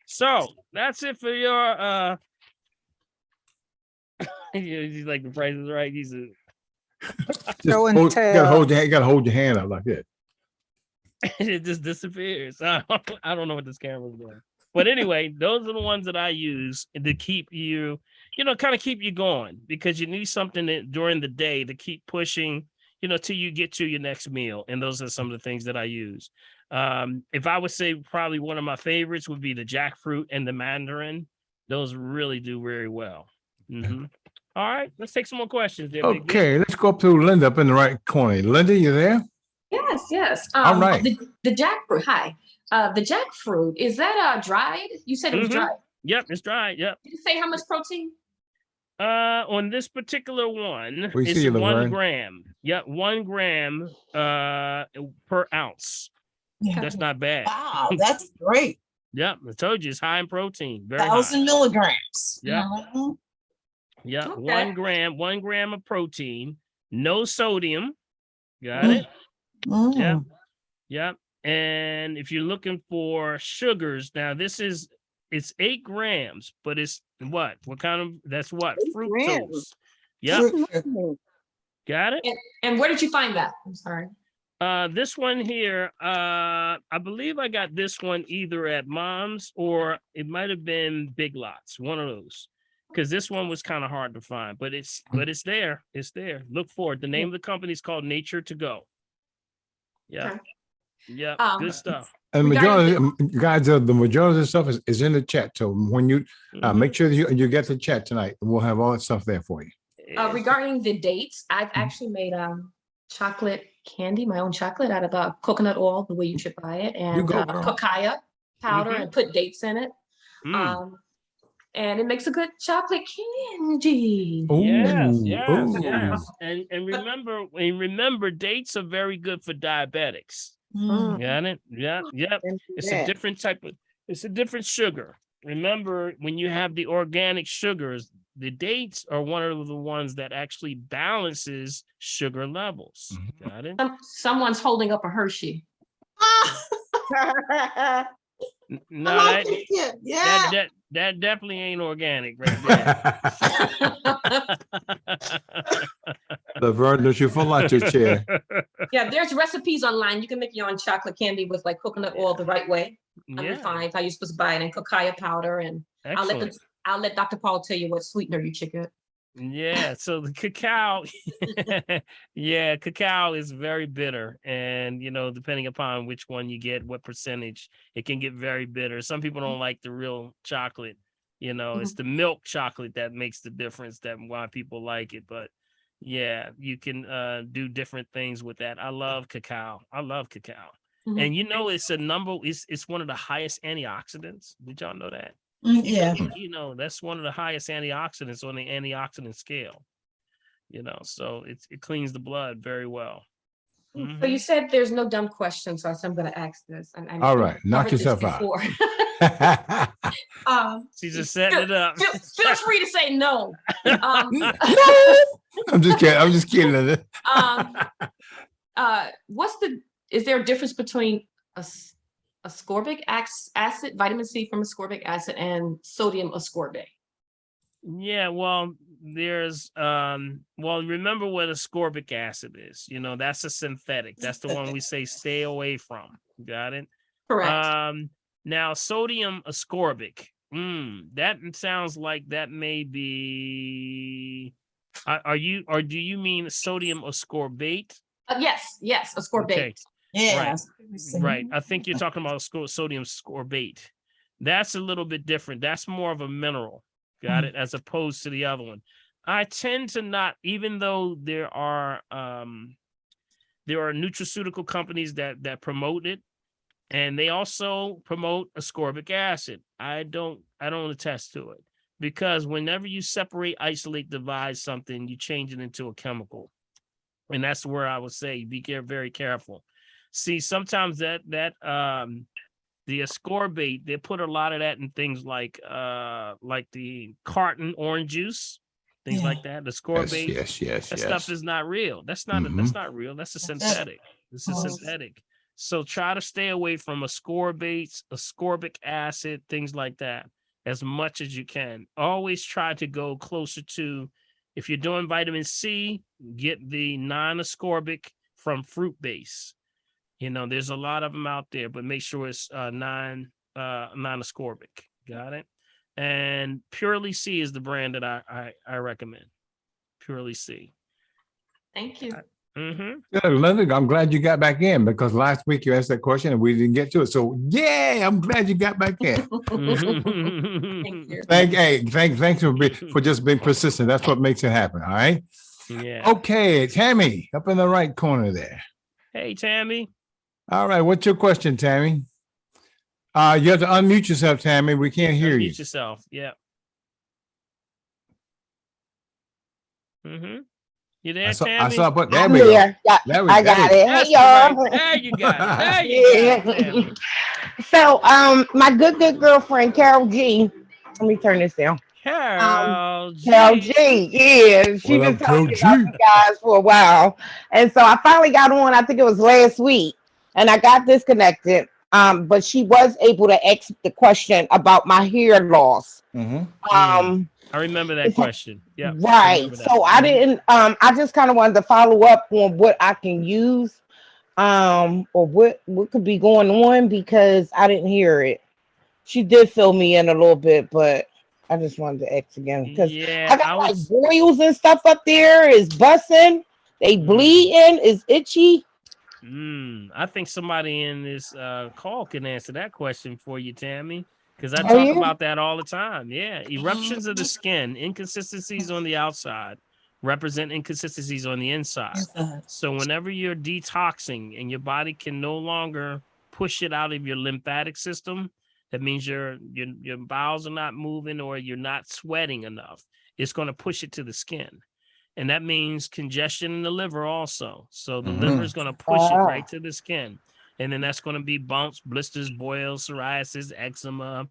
So that's it for your he's like the price is right. He's a Just Show and hold, you gotta tell. hold your, you gotta hold your hand up like that. it just disappears. I don't know what this camera's doing. But anyway, those are the ones that I use to keep you, kind of keep you going because you need something during the day to keep pushing, till you get to your next meal. And those are some of the things that I use. If I would say probably one of my favorites would be the jackfruit and the mandarin. Those really do very well. Mm-hmm. All right, let's take some more questions. There, Big D. Okay, let's go up to Linda up in the right corner. Linda, you there? Yes. All right. The jackfruit. Hi. The jackfruit, is that dried? You said it was Mhm. dried. Yep, it's dried. Yep. Did you say how much protein? On this particular one, We it's see you, 1 Laverne. gram. Yep, 1 gram per ounce. Yeah. That's not bad. Wow, that's great. Yep, I told you it's high in protein. Very high. 1,000 milligrams. Yeah. Mhm. Yep, Okay. 1 gram of protein, no sodium. Got Mm. it? Mm. Yep. Yep. And if you're looking for sugars, now it's 8 grams, but it's what? What kind of that's what? 8 Fructose. grams. Yep. Fruit sugar. Got it? And where did you find that? I'm sorry. This one here, I believe I got this one either at Mom's or it might have been Big Lots, one of those. Because this one was kind of hard to find, but it's there. It's there. Look for it. The name of the company is called Nature to Go. Yeah. Okay. Yeah. Good stuff. And Regarding majority, guys, the majority of the stuff is in the chat. So when you Mhm. make sure that you get the chat tonight, we'll have all that stuff there for you. Regarding the dates, I've actually made chocolate candy, my own chocolate out of coconut oil, the way you should buy it, and go, girl. cacao powder Mhm. and put dates in it. Mm. And it makes a good chocolate candy. Ooh, Yes, ooh. yes. And remember, dates are very good for diabetics. Mm. Got it? Yep. It's a Yeah. different it's a different sugar. Remember, when you have the organic sugars, the dates are one of the ones that actually balances sugar levels. Got it? Someone's holding up a Hershey. No, I like it. Yeah. that definitely ain't organic right there. Laverne, don't you fall out your chair? Yeah, there's recipes online. You can make your own chocolate candy with like coconut oil the right way, Yeah, unrefined, how you're supposed to buy it, and cacao powder. And excellent. I'll let Dr. Paul tell you what sweetener you should get. Yeah, so the cacao, yeah, cacao is very bitter. And, depending upon which one you get, what percentage, it can get very bitter. Some people don't like the real chocolate, it's the milk chocolate that makes the difference, that why people like it. But yeah, you can do different things with that. I love cacao. Mhm. And it's one of the highest antioxidants. Did y'all know that? Yeah. That's one of the highest antioxidants on the antioxidant scale. So it cleans the blood very well. So you said there's no dumb questions, so I'm going to ask this. And I All right, knock covered this yourself out. before. She's just setting it up. Feel free to say no. I'm just kidding. Linda. Is there a difference between ascorbic acid, vitamin C from ascorbic acid, and sodium ascorbate? Yeah, well, there's remember what ascorbic acid is. That's a synthetic. That's the one we say stay away from. Got it? Correct. Now, sodium ascorbic. That sounds like that may be. Are you or do you mean sodium ascorbate? Yes, ascorbate. Okay. Yes. Right. I think you're talking about sodium ascorbate. That's a little bit different. That's more of a mineral. Got it? As opposed to the other one. I tend to not, even though there are nutraceutical companies that promote it, and they also promote ascorbic acid. I don't attest to it, because whenever you separate, isolate, divide something, you change it into a chemical. And that's where I would say be very careful. See, sometimes that the ascorbate, they put a lot of that in things like the carton orange juice, things like that. The ascorbate, Yes. that stuff is not real. That's not that's not real. That's a synthetic. This is synthetic. So try to stay away from ascorbates, ascorbic acid, things like that, as much as you can. Always try to go closer to, if you're doing vitamin C, get the non-ascorbic from fruit base. There's a lot of them out there, but make sure it's non-ascorbic. Got it? And Purely C is the brand that I recommend. Purely C. Thank you. Yeah, Linda, I'm glad you got back in, because last week you asked that question and we didn't get to it. So yeah, I'm glad you got back in. Thank you. Thanks for just being persistent. That's what makes it happen. All right. Yeah. Okay, Tammy, up in the right corner there. Hey, Tammy. All right, what's your question, Tammy? You have to unmute yourself, Tammy. We can't hear you. Unmute yourself. Yeah. You there, Tammy? I saw, but there I'm we go. here. Yeah, There we I got it. That's Hey, y'all. right. There you got it. There you got it, Tammy. So, my good girlfriend Carol G. Let me turn this down. Carol G. Carol G. Yeah, she's What been up, Carol talking G? about you guys for a while, and so I finally got on. I think it was last week, and I got disconnected. But she was able to ask the question about my hair loss. I remember that question. Yeah. Right. So I didn't. I just kind of wanted to follow up on what I can use, or what could be going on, because I didn't hear it. She did fill me in a little bit, but I just wanted to ask again, because I got like boils and stuff up there. Is busting. They bleeding. Is itchy. I think somebody in this call can answer that question for you, Tammy, because I talk about that all the time. Yeah. Eruptions of the skin, inconsistencies on the outside represent inconsistencies on the inside. So whenever you're detoxing and your body can no longer push it out of your lymphatic system, that means your bowels are not moving, or you're not sweating enough. It's going to push it to the skin. And that means congestion in the liver also. So the liver is going to push it right to the skin. And then that's going to be bumps, blisters, boils, psoriasis, eczema,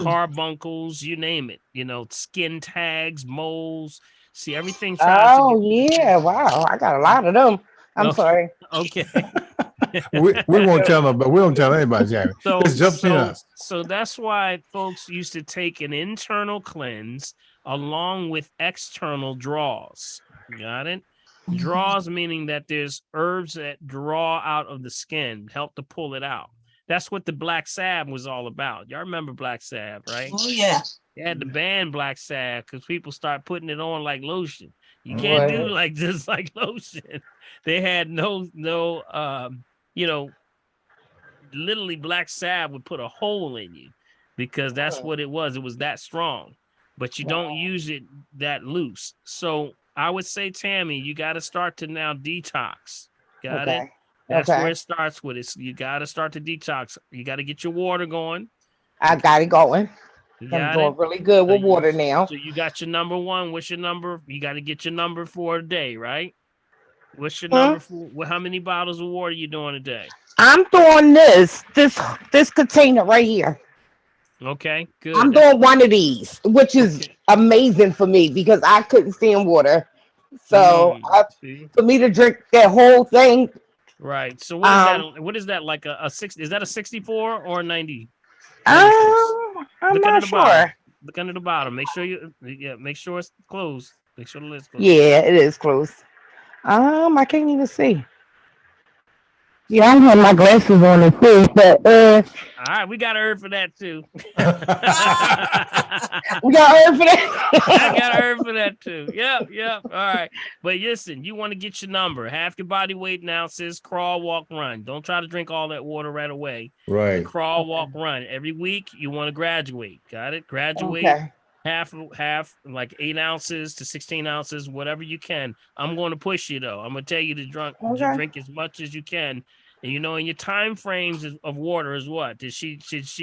carbuncles, you name it. Skin tags, moles. See, everything tries to get... yeah. Wow. I got a lot of them. I'm sorry. Okay. we won't tell them, but we don't tell anybody, Jamie. It's just us. So that's why folks used to take an internal cleanse along with external draws. Got it? Draws meaning that there's herbs that draw out of the skin, help to pull it out. That's what the black salve was all about. Y'all remember black salve, right? Oh yeah. They had to ban black salve because people start putting it on like lotion. You can't do like this like lotion. They had no literally black salve would put a hole in you, because that's what it was. It was that strong, but you don't use it that loose. So I would say, Tammy, you got to start to now detox. Got it? That's where it starts with it. You got to start to detox. You got to get your water going. I got it going. I'm doing really good with water now. So you got your number one. What's your number? You got to get your number for a day, right? What's your number for? How many bottles of water you doing a day? I'm doing this container right here. Okay, good. I'm doing one of these, which is amazing for me, because I couldn't stand water. So for me to drink that whole thing. Right. So what is that? What is that, like a 60? Is that a 64 or a 90? I'm not sure. Look under the bottom. Make sure make sure it's closed. Make sure the lid's closed. Yeah, it is closed. I can't even see. Yeah, I don't have my glasses on and see, but All right, we got her for that too. we got her for I got that. her for that too. Yep, yep. All right. But listen, you want to get your number. Half your body weight in ounces, crawl, walk, run. Don't try to drink all that water right away. Right. Crawl, walk, run. Every week you want to graduate. Got it? Graduate Okay. half, like 8 ounces to 16 ounces, whatever you can. I'm going to push you though. I'm going to tell you to Okay. drink as much as you can. And in your time frames of water is what? Did she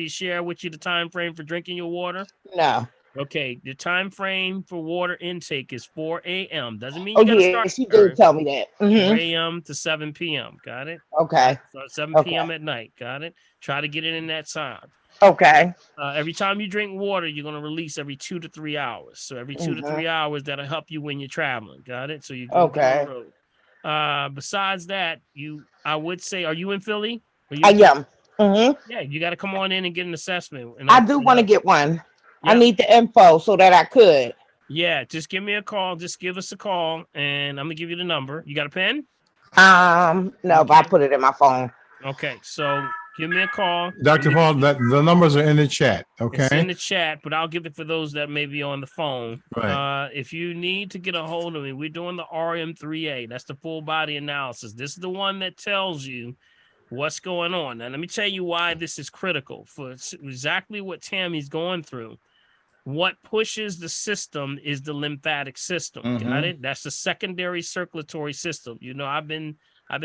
share with you the time frame for drinking your water? No. Okay, the time frame for water intake is 4 a.m. Doesn't mean Oh you got to yeah, start she did early. tell me that. 4 Hmm. a.m. to 7 p.m. Got it? Okay. So 7 p.m. Okay. at night. Got it? Try to get it in that time. Okay. Every time you drink water, you're going to release every 2 to 3 hours. So every 2 to 3 hours, that'll help you when you're traveling. Got it? So you go get on the Okay. road. Besides that, I would say, are you in Philly? Are you I in Philly? am. Hmm. Yeah, you got to come on in and get an assessment. And I do want to get one. I Yep. need the info so that I could. Yeah, just give me a call. Just give us a call, and I'm gonna give you the number. You got a pen? No, but I put it in my phone. Okay, so give me a call. Dr. Paul, that the numbers are in the chat. It's in Okay. the chat, but I'll give it for those that may be on the phone. Right. If you need to get a hold of me, we're doing the RM3A. That's the full body analysis. This is the one that tells you what's going on. Now, let me tell you why this is critical for exactly what Tammy's going through. What pushes the system is the lymphatic system. Got it? That's the secondary circulatory system. I've been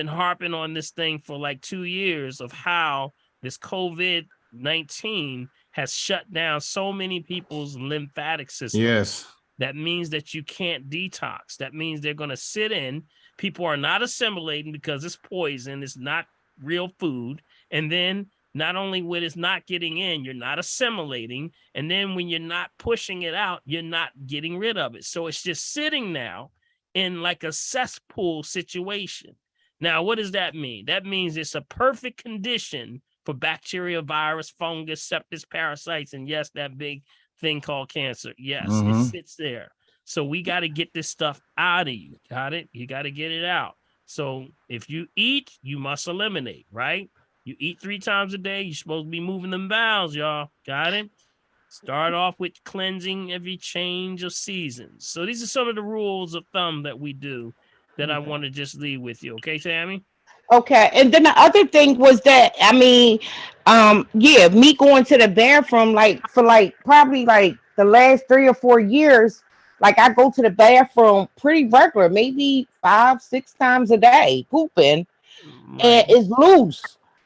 harping on this thing for like 2 years of how this COVID-19 has shut down so many people's lymphatic system. Yes. That means that you can't detox. That means they're going to sit in. People are not assimilating because it's poison. It's not real food. And then not only when it's not getting in, you're not assimilating. And then when you're not pushing it out, you're not getting rid of it. So it's just sitting now in like a cesspool situation. Now, what does that mean? That means it's a perfect condition for bacteria, virus, fungus, sepsis, parasites, and yes, that big thing called cancer. Yes, it sits there. So we got to get this stuff out of you. Got it? You got to get it out. So if you eat, you must eliminate, right? You eat 3 times a day. You're supposed to be moving them bowels, y'all. Got it? Start off with cleansing every change of seasons. So these are some of the rules of thumb that we do that I want to just leave with you. Okay, Tammy? Okay. And then the other thing was that, yeah, me going to the bathroom for probably the last 3 or 4 years, like I go to the bathroom pretty regular, maybe 5, 6 times a day, pooping, and it's loose.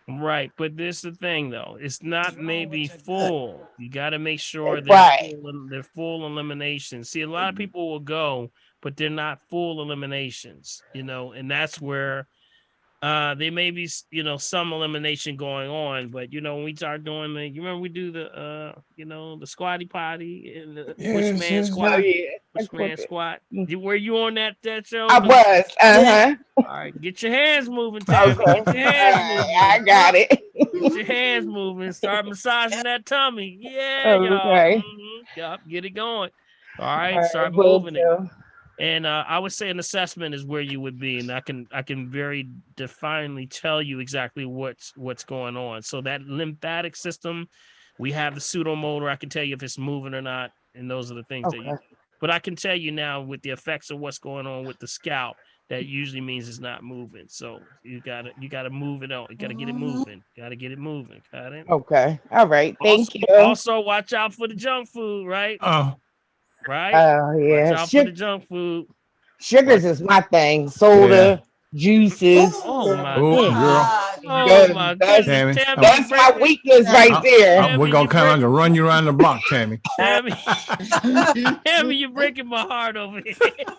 Right, but this is the thing though. It's not maybe full. You got to make sure Right. they're full elimination. See, a lot of people will go, but they're not full eliminations, and that's where there may be, some elimination going on, but when we start doing you remember we do the the squatty potty and the pushman squat. Oh yeah. Pushman squat. Were you on that show? I was. All right, get your hands moving, Tam. Okay. Get your hands moving. I got it. Get your hands moving. Start massaging that tummy. Yeah, y'all. Okay. Yup, get it going. All right, All start right, will moving it. do. And I would say an assessment is where you would be, and I can very definitely tell you exactly what's going on. So that lymphatic system, we have the pseudomotor. I can tell you if it's moving or not, and those are the things that you. Okay. But I can tell you now with the effects of what's going on with the scalp, that usually means it's not moving. So you gotta move it on. You gotta get it moving. Gotta get it moving. Got it? Okay. All right. Thank you. Also, watch out for the junk food, right? Right? Oh yeah. Watch out for the junk food. Sugars is my thing. Soda, juices. Oh my Oh, goodness. girl. Oh my That's- goodness. Tammy, Tammy, That's my weakness right there. we're gonna come out to run you around the block, Tammy. Tammy, Tammy, you're breaking my heart over here.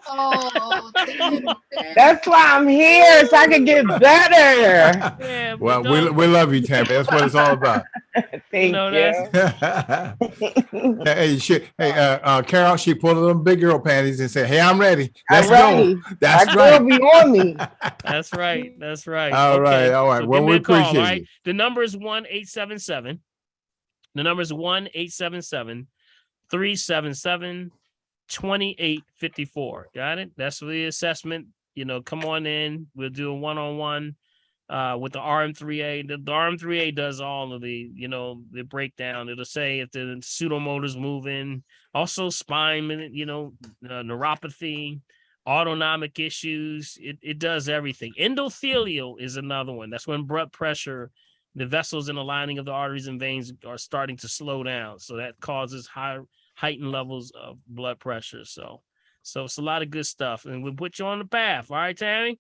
Oh, That's why I'm here, so I can get better. Yeah, Well, but we love you, Tammy. That's what it's all about. Thank know, you. Hey, Carol, she pulled on them big girl panties and said, "Hey, I'm ready. Let's I'm ready. go." That's My right. girl be on me. That's right. That's right. All right. All right. So Well, give me we a call, appreciate right? you. The number is 1-877. The number is 1-877-377-2854. Got it? That's for the assessment. Come on in. We'll do a one-on-one. with the RM3A. The RM3A does all of the, the breakdown. It'll say if the pseudomotor's moving, also spine, neuropathy, autonomic issues. It does everything. Endothelial is another one. That's when blood pressure, the vessels in the lining of the arteries and veins are starting to slow down. So that causes heightened levels of blood pressure. So it's a lot of good stuff. And we'll put you on the path. All right, Tammy?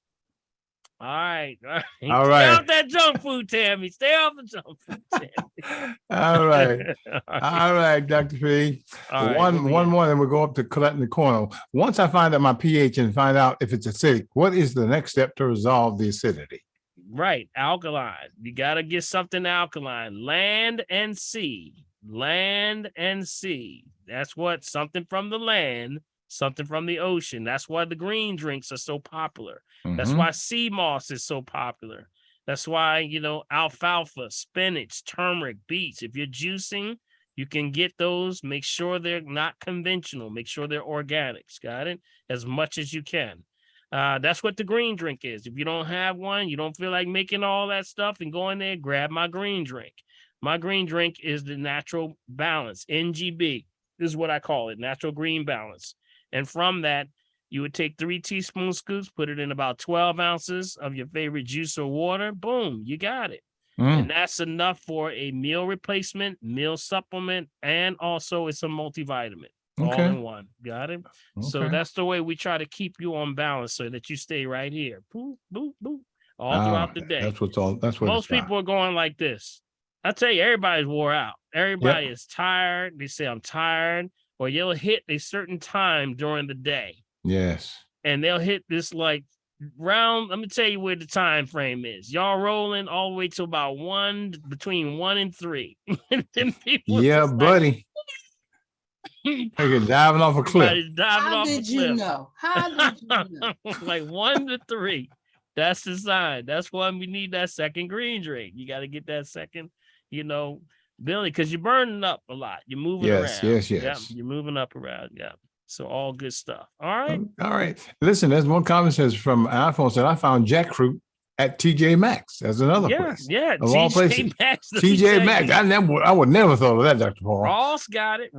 All right. All Stay right. off that junk food, Tammy. Stay off the junk food, Tammy. All right. All right, Dr. P. All right, One more, then we'll go up to Colette in the corner. Once I find out my pH and find out if it's acidic, what is the next step to resolve the acidity? Right. Alkaline. You got to get something alkaline. Land and sea. Land and sea. That's what something from the land, something from the ocean. That's why the green drinks are so popular. That's why sea moss is so popular. That's why, alfalfa, spinach, turmeric, beets. If you're juicing, you can get those. Make sure they're not conventional. Make sure they're organics. Got it? As much as you can. That's what the green drink is. If you don't have one, you don't feel like making all that stuff and going there, grab my green drink. My green drink is the natural balance, NGB. This is what I call it, natural green balance. And from that, you would take 3 teaspoon scoops, put it in about 12 ounces of your favorite juice or water. Boom, you got it. And that's enough for a meal replacement, meal supplement, and also it's a multivitamin. All in one. Got it? Okay. So that's the way we try to keep you on balance so that you stay right here. Boop, boop, boop. All throughout the day. That's what most people are going like this. I tell you, everybody's wore out. Everybody is tired. They say, I'm tired. Or you'll hit a certain time during the day. Yes. And they'll hit this like round. Let me tell you where the time frame is. Y'all rolling all the way to about between 1 and 3. Yeah, buddy. You're diving off a cliff. How did you know? Like 1 to 3. That's the sign. That's why we need that second green drink. You got to get that second, Billy, because you're burning up a lot. You're moving around. Yes. Yeah, you're moving up around. Yeah. So all good stuff. All right. All right. Listen, there's one comment says from iPhone said I found jackfruit at TJ Maxx. That's another place. Yeah. Of all places. Maxx. TJ Maxx. I would never thought of that, Dr. Paul. Ross got it.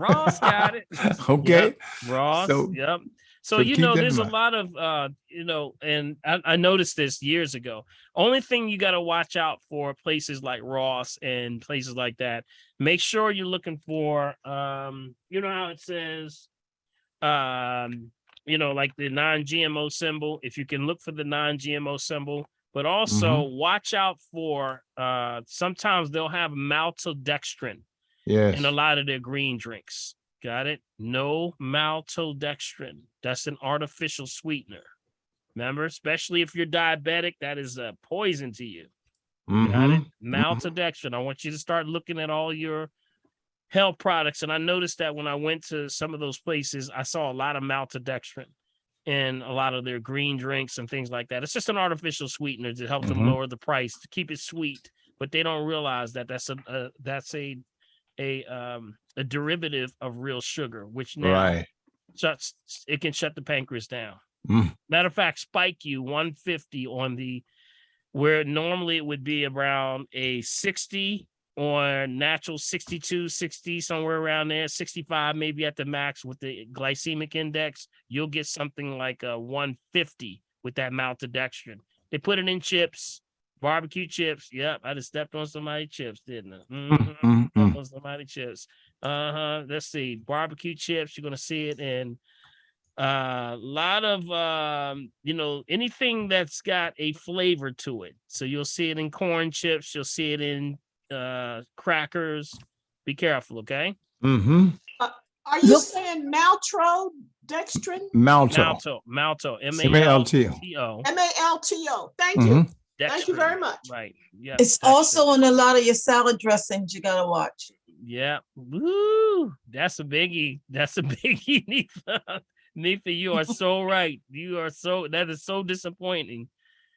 Okay. Yep. Ross. Yep. So there's a lot of and I noticed this years ago. Only thing you got to watch out for places like Ross and places like that. Make sure you're looking for how it says like the non-GMO symbol. If you can look for the non-GMO symbol, but also watch out for sometimes they'll have maltodextrin in a lot of their green drinks. Got it? No maltodextrin. That's an artificial sweetener. Remember, especially if you're diabetic, that is a poison to you. Got it? Maltodextrin. I want you to start looking at all your health products. And I noticed that when I went to some of those places, I saw a lot of maltodextrin in a lot of their green drinks and things like that. It's just an artificial sweetener to help them lower the price, to keep it sweet. But they don't realize that that's a derivative of real sugar, which now it can shut the pancreas down. Matter of fact, spike you 150 on where normally it would be around a 60 or natural 62, 60, somewhere around there, 65 maybe at the max with the glycemic index. You'll get something like a 150 with that maltodextrin. They put it in chips. Barbecue chips. Yep, I just stepped on somebody's chips, didn't I? On somebody's chips. Let's see. Barbecue chips. You're gonna see it in a lot of anything that's got a flavor to it. So you'll see it in corn chips. You'll see it in crackers. Be careful, okay? Are you saying maltodextrin? Malto. Malto. M-A-L-T-O. M-A-L-T-O. Thank you. Thank you very much. Right. Yeah. It's also in a lot of your salad dressings you gotta watch. Yeah. Woo. That's a biggie. Neetha. Neetha, you are so right. That is so disappointing.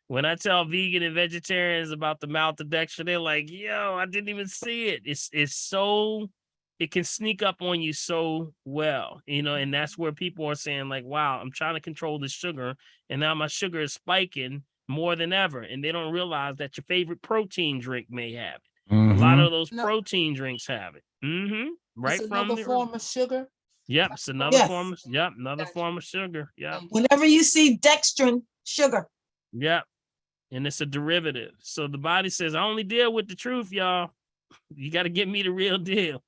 When I tell vegan and vegetarians about the maltodextrin, they're like, yo, I didn't even see it. It can sneak up on you so well, and that's where people are saying like, wow, I'm trying to control the sugar and now my sugar is spiking. more than ever, and they don't realize that your favorite protein drink may have it. A lot of those protein drinks have it. Right It's from another the form of sugar. Yep, it's another Yes. form of another form of sugar. Yep. Whenever you see dextrin, sugar. Yep. And it's a derivative. So the body says, I only deal with the truth, y'all. You got to get me the real deal.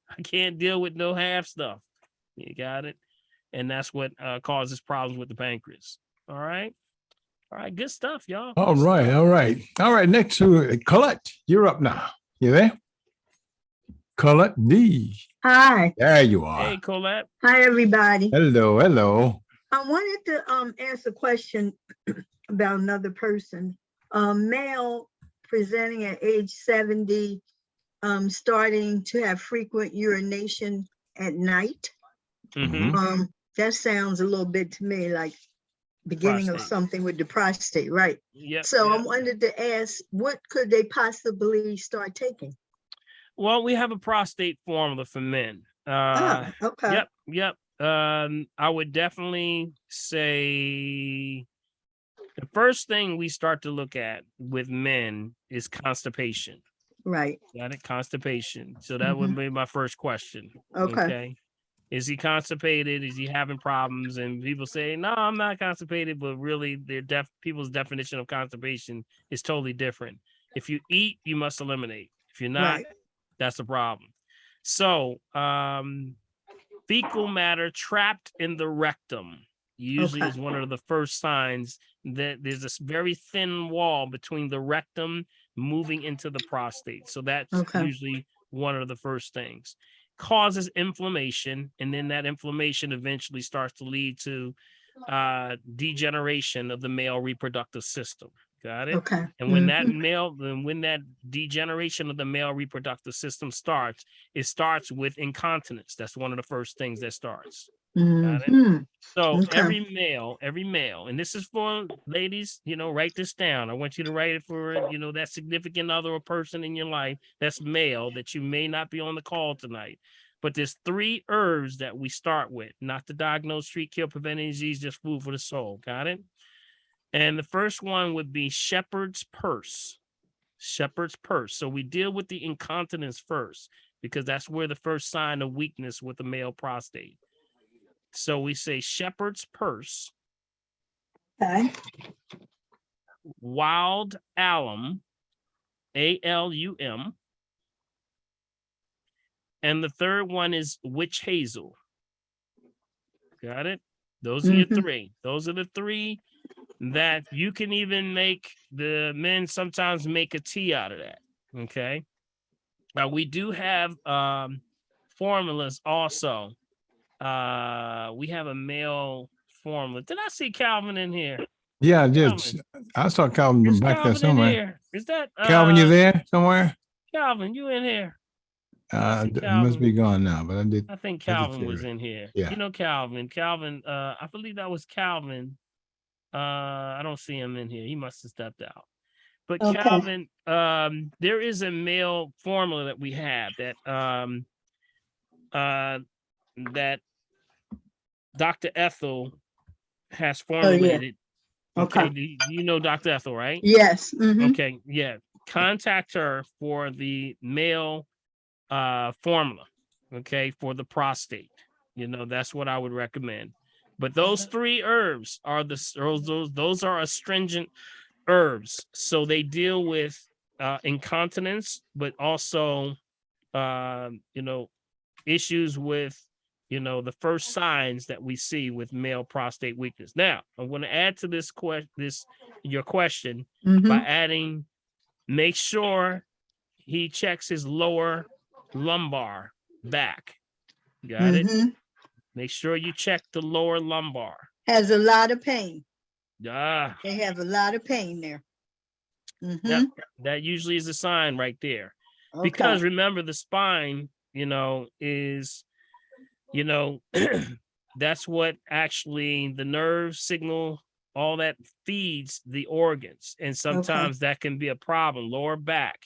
I can't deal with no half stuff. You got it. And that's what causes problems with the pancreas. All right. All right. Good stuff, y'all. All right. All right. All right. Next to Colette, you're up now. You there? Colette D. Hi. There you are. Hey, Colette. Hi, everybody. Hello. Hello. I wanted to ask a question about another person. Male presenting at age 70, starting to have frequent urination at night. That sounds a little bit to me like beginning of something with the prostate, right? So I wanted to ask, what could they possibly start taking? Well, we have a prostate formula for men. Okay. Yep. I would definitely say the first thing we start to look at with men is constipation. Right. Got it? Constipation. So that would be my first question. Okay. Is he constipated? Is he having problems? And people say, no, I'm not constipated, but really people's definition of constipation is totally different. If you eat, you must eliminate. If you're not, that's a problem. So fecal matter trapped in the rectum usually is one of the first signs that there's this very thin wall between the rectum moving into the prostate. So that's usually one of the first things. Causes inflammation, and then that inflammation eventually starts to lead to degeneration of the male reproductive system. Got it? Okay. And when that degeneration of the male reproductive system starts, it starts with incontinence. That's one of the first things that starts. Got it? So every male, and this is for ladies, write this down. I want you to write it for, that significant other or person in your life that's male that you may not be on the call tonight. But there's 3 herbs that we start with, not to diagnose, treat, kill, prevent any disease, just food for the soul. Got it? And the first one would be shepherd's purse. Shepherd's purse. So we deal with the incontinence first, because that's where the first sign of weakness with the male prostate. So we say shepherd's purse, wild alum, ALUM, and the third one is witch hazel. Got it? Those are your 3. Those are the 3 that you can even make. The men sometimes make a tea out of that. Okay. Now we do have formulas also. We have a male formula. Did I see Calvin in here? Yeah, I did. I saw Calvin back there somewhere. Is that Calvin? You there somewhere? Calvin, you in here? Must be gone now, but I think Calvin was in here. Yeah. Calvin. I believe that was Calvin. I don't see him in here. He must have stepped out. But Calvin, there is a male formula that we have that Dr. Ethel has formulated. Okay. Do you know Dr. Ethel, right? Yes. Okay. Yeah. Contact her for the male formula. Okay. For the prostate. That's what I would recommend. But those 3 herbs are those are astringent herbs. So they deal with incontinence, but also issues with the first signs that we see with male prostate weakness. Now, I'm going to add to your question by adding, make sure he checks his lower lumbar back. Got it? Make sure you check the lower lumbar. Has a lot of pain. They have a lot of pain there. That usually is a sign right there. Because remember, the spine, is, that's what actually the nerve signal, all that feeds the organs. And sometimes that can be a problem. Lower back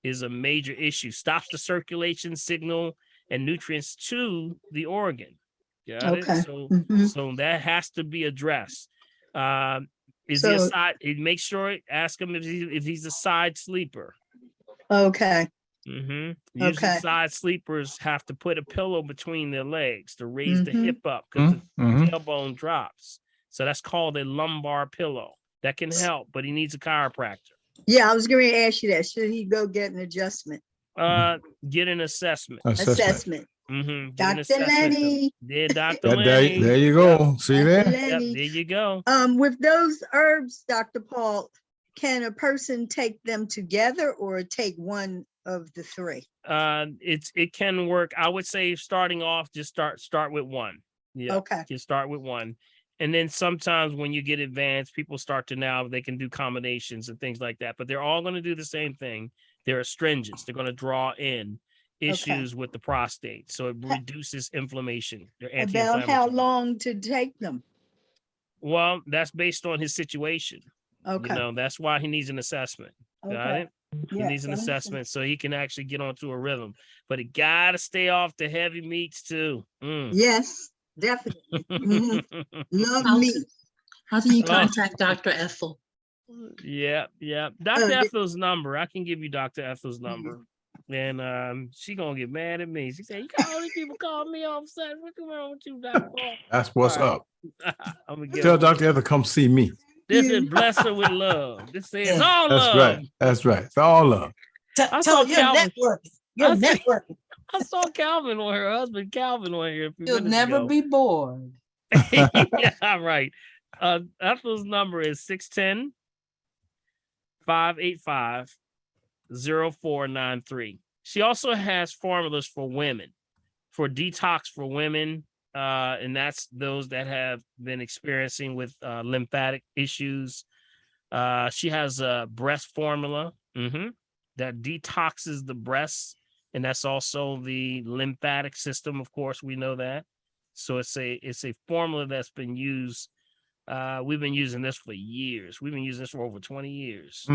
is a major issue. Stops the circulation signal and nutrients to the organ. Got it? So that has to be addressed. Is he a side? Make sure, ask him if he's a side sleeper. Okay, Usually Okay. side sleepers have to put a pillow between their legs to raise the hip up because the Mhm. tailbone drops. So that's called a lumbar pillow. That can help, but he needs a chiropractor. yeah, I was going to ask you that. Should he go get an adjustment? Get an assessment. Assessment. Get an Dr. assessment. Lenny. Yeah, Dr. There, Lenny. there you go. See Dr. there? Yep, Lenny. there you go. With those herbs, Dr. Paul, can a person take them together or take one of the three? It can work. I would say starting off, just start with one. Yeah. Okay. Just start with one. And then sometimes when you get advanced, people start to now they can do combinations and things like that, but they're all going to do the same thing. They're astringents. They're going to draw in issues with the prostate. So it reduces inflammation. They're About anti-inflammatory. how long to take them? Well, that's based on his situation. Okay. You know, that's why he needs an assessment. Got Okay. it? He Yes, needs an that makes sense. assessment so he can actually get onto a rhythm. But he gotta stay off the heavy meats too. Yes, definitely. Love meat. How do you Oh. contact Dr. Ethel? Yeah. Dr. the- Ethel's number. I can give you Dr. Ethel's number. And she gonna get mad at me. She said, "You got all these people calling me all of a sudden. What's wrong with you, Dr. Paul?" That's what's All up. I'm gonna get Tell her. Dr. Ether come see me. This is bless her with love. This is all That's love. right. That's right. It's all love. I saw You're Calvin. networking. You're I see- networking. I saw Calvin on her husband, Calvin on here. A few You'll minutes never ago. be bored. Yeah, right. Ethel's number is 610-585-0493. She also has formulas for women, for detox for women. And that's those that have been experiencing with lymphatic issues. She has a breast formula that detoxes the breasts. And that's also the lymphatic system. Of course, we know that. So it's a formula that's been used. We've been using this for years. We've been using this for over 20 years.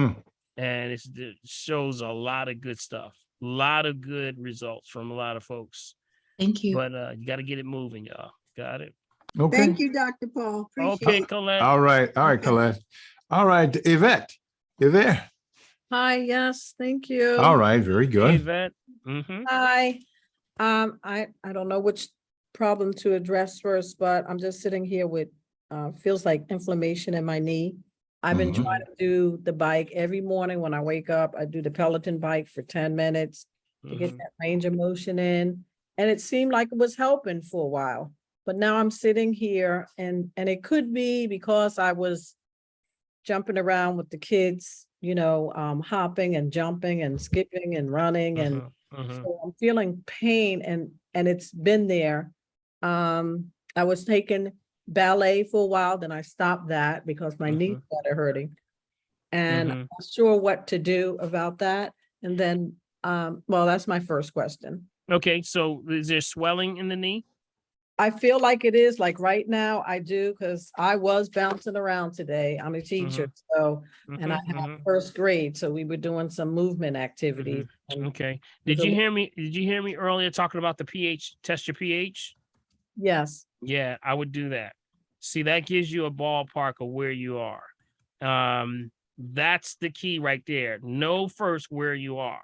And it shows a lot of good stuff, a lot of good results from a lot of folks. Thank you. But you got to get it moving, y'all. Got it? Okay. Thank you, Dr. Paul. Appreciate Okay, it. Colette. All right. All right, Colette. All right, Yvette, you there? Hi, yes, thank you. All right, very Hey, good. Yvette. Hi. I don't know which problem to address first, but I'm just sitting here with feels like inflammation in my knee. I've been Mhm. trying to do the bike every morning when I wake up. I do the Peloton bike for 10 minutes to get that range of motion in. And it seemed like it was helping for a while. But now I'm sitting here and it could be because I was jumping around with the kids, hopping and jumping and skipping and running. And so I'm feeling pain and it's been there. I was taking ballet for a while, then I stopped that because my knee started hurting. And I'm not sure what to do about that. And then, well, that's my first question. Okay, so is there swelling in the knee? I feel like it is, like right now I do, because I was bouncing around today. I'm a teacher, so, and I have first grade, so we were doing some movement activities. Okay. Did you hear me? Did you hear me earlier talking about the pH? Test your pH. Yes. Yeah, I would do that. See, that gives you a ballpark of where you are. That's the key right there. Know first where you are.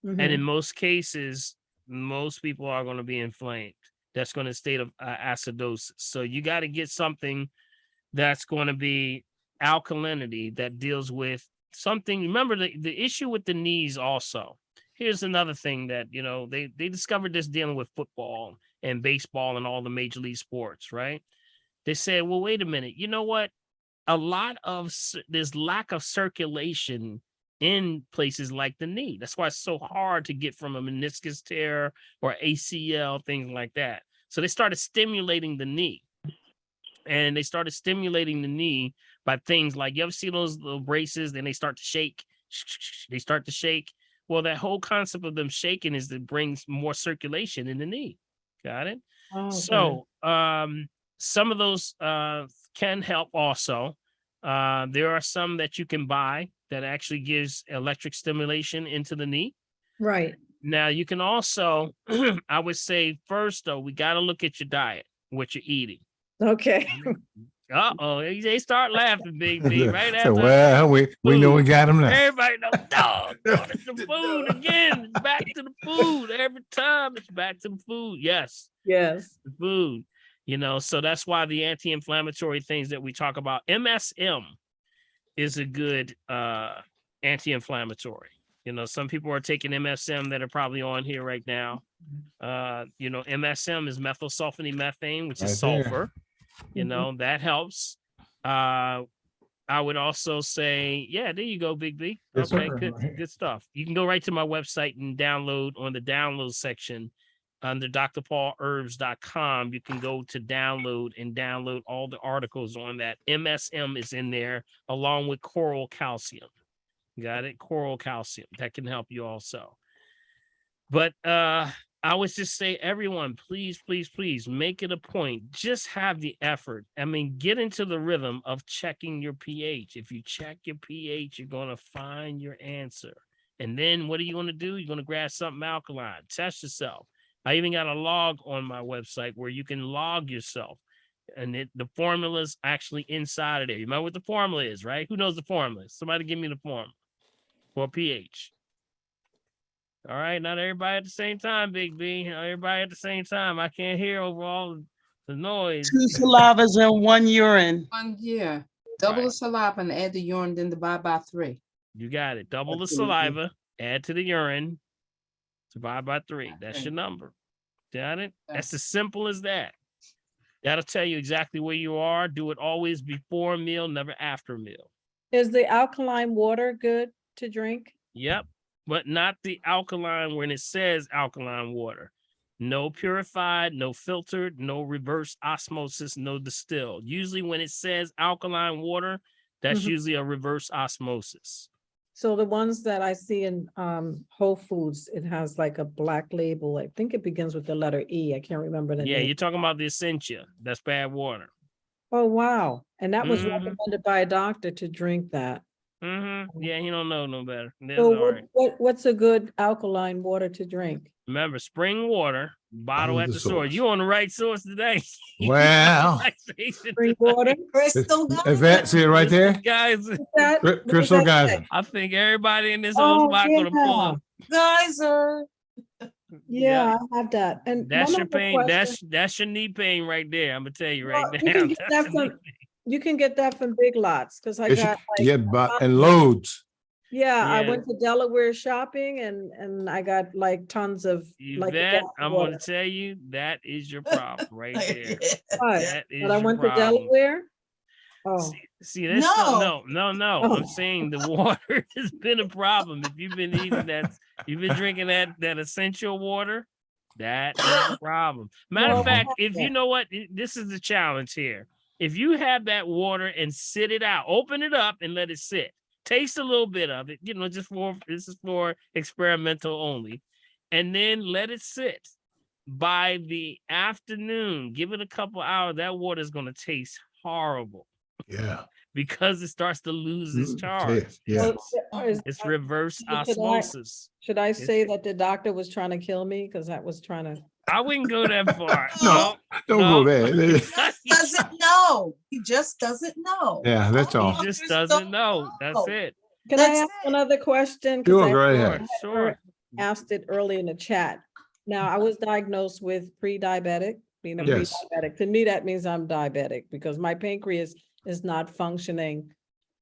And in most cases, most people are going to be inflamed. That's going to state of acidosis. So you got to get something that's going to be alkalinity that deals with something. Remember the issue with the knees also. Here's another thing that, they discovered this dealing with football and baseball and all the major league sports, right? They said, well, wait a minute. You know what? A lot of there's lack of circulation in places like the knee. That's why it's so hard to get from a meniscus tear or ACL, things like that. So they started stimulating the knee. And they started stimulating the knee by things like, you ever see those little braces, then they start to shake. They start to shake. Well, that whole concept of them shaking is that brings more circulation in the knee. Got it? Oh, so some of those can help also. There are some that you can buy that actually gives electric stimulation into the knee. Right. Now you can also, I would say first though, we got to look at your diet, what you're eating. Okay. Uh-oh, they start laughing, Big B, right So, after. well, we know we got him now. Everybody know, dog, it's the food again. It's back to the food. Every time it's back to the food. Yes, Yes. the food. So that's why the anti-inflammatory things that we talk about, MSM is a good anti-inflammatory. Some people are taking MSM that are probably on here right now. MSM is methylsulfonylmethane, which is Right there. sulfur. That helps. I would also say, yeah, there you go, Big B. Yes, Okay, sir. good stuff. You can go right to my website and download on the download section under drpaulherbs.com. You can go to download and download all the articles on that. MSM is in there along with coral calcium. Got it? Coral calcium. That can help you also. But I would just say, everyone, please, please, please make it a point. Just have the effort. I mean, get into the rhythm of checking your pH. If you check your pH, you're going to find your answer. And then what are you going to do? You're going to grab something alkaline. Test yourself. I even got a log on my website where you can log yourself. And the formula's actually inside of there. You remember what the formula is, right? Who knows the formula? Somebody give me the formula for pH. All right, not everybody at the same time, Big B. Not everybody at the same time. I can't hear over all the noise. 2 salivas and 1 urine. Yeah. Double the Right. saliva and add the urine, then divide by 3. You got it. Double the Absolutely. saliva, add to the urine, divide by 3. That's your number. Got it? That's as simple as that. That'll tell you exactly where you are. Do it always before a meal, never after a meal. Is the alkaline water good to drink? Yep. But not the alkaline when it says alkaline water. No purified, no filtered, no reverse osmosis, no distilled. Usually when it says alkaline water, that's usually a reverse osmosis. So the ones that I see in Whole Foods, it has like a black label. I think it begins with the letter E. I can't remember the Yeah, name. you're talking about the Essentia. That's bad water. Oh, wow. And that was Mhm. recommended by a doctor to drink that. Yeah, he don't know no better. That's So all right. what's a good alkaline water to drink? Remember, spring water, bottle at the source. source. You on the right source today. Well, Spring water? Crystal Yvette, see it right there? Guys, Crystal Geyser. I think everybody in this whole Oh, spot gonna pull yeah. up. Geyser. Yeah, I have that. And That's one your other pain. question. That's your knee pain right there. I'm gonna tell you right Well, now. you can get that from, you can get that from Big Lots because I Yes, got like, yeah, but and loads. yeah, I Yeah. went to Delaware shopping and I got like tons of like. a Yvette, gallon I'm water. gonna tell you that is your problem right there. What? That is But I your went to problem. Delaware. Oh, See, that's No. no. Oh. I'm saying the water has been a problem. If you've been eating that, you've been drinking that essential water, that is a problem. Matter Well, of fact, I if you have know what, this is the challenge here. If you have that water and sit it out, open it up and let it sit. Taste a little bit of it, this is for experimental only. And then let it sit. By the afternoon, give it a couple hours, that water is going to taste horrible. Yeah. Because it starts to lose its charge. Yeah. It's reverse should I- osmosis. Should I say that the doctor was trying to kill me? Because that was trying to. I wouldn't go that far. No, don't go there. Doesn't know. He just doesn't know. Yeah, that's all. He just doesn't know. That's it. Can I That's ask another question? 'Cause Sure, I go ahead. Sure. asked it early in the chat. Now, I was diagnosed with pre-diabetic, being a Yes. pre-diabetic. To me, that means I'm diabetic because my pancreas is not functioning,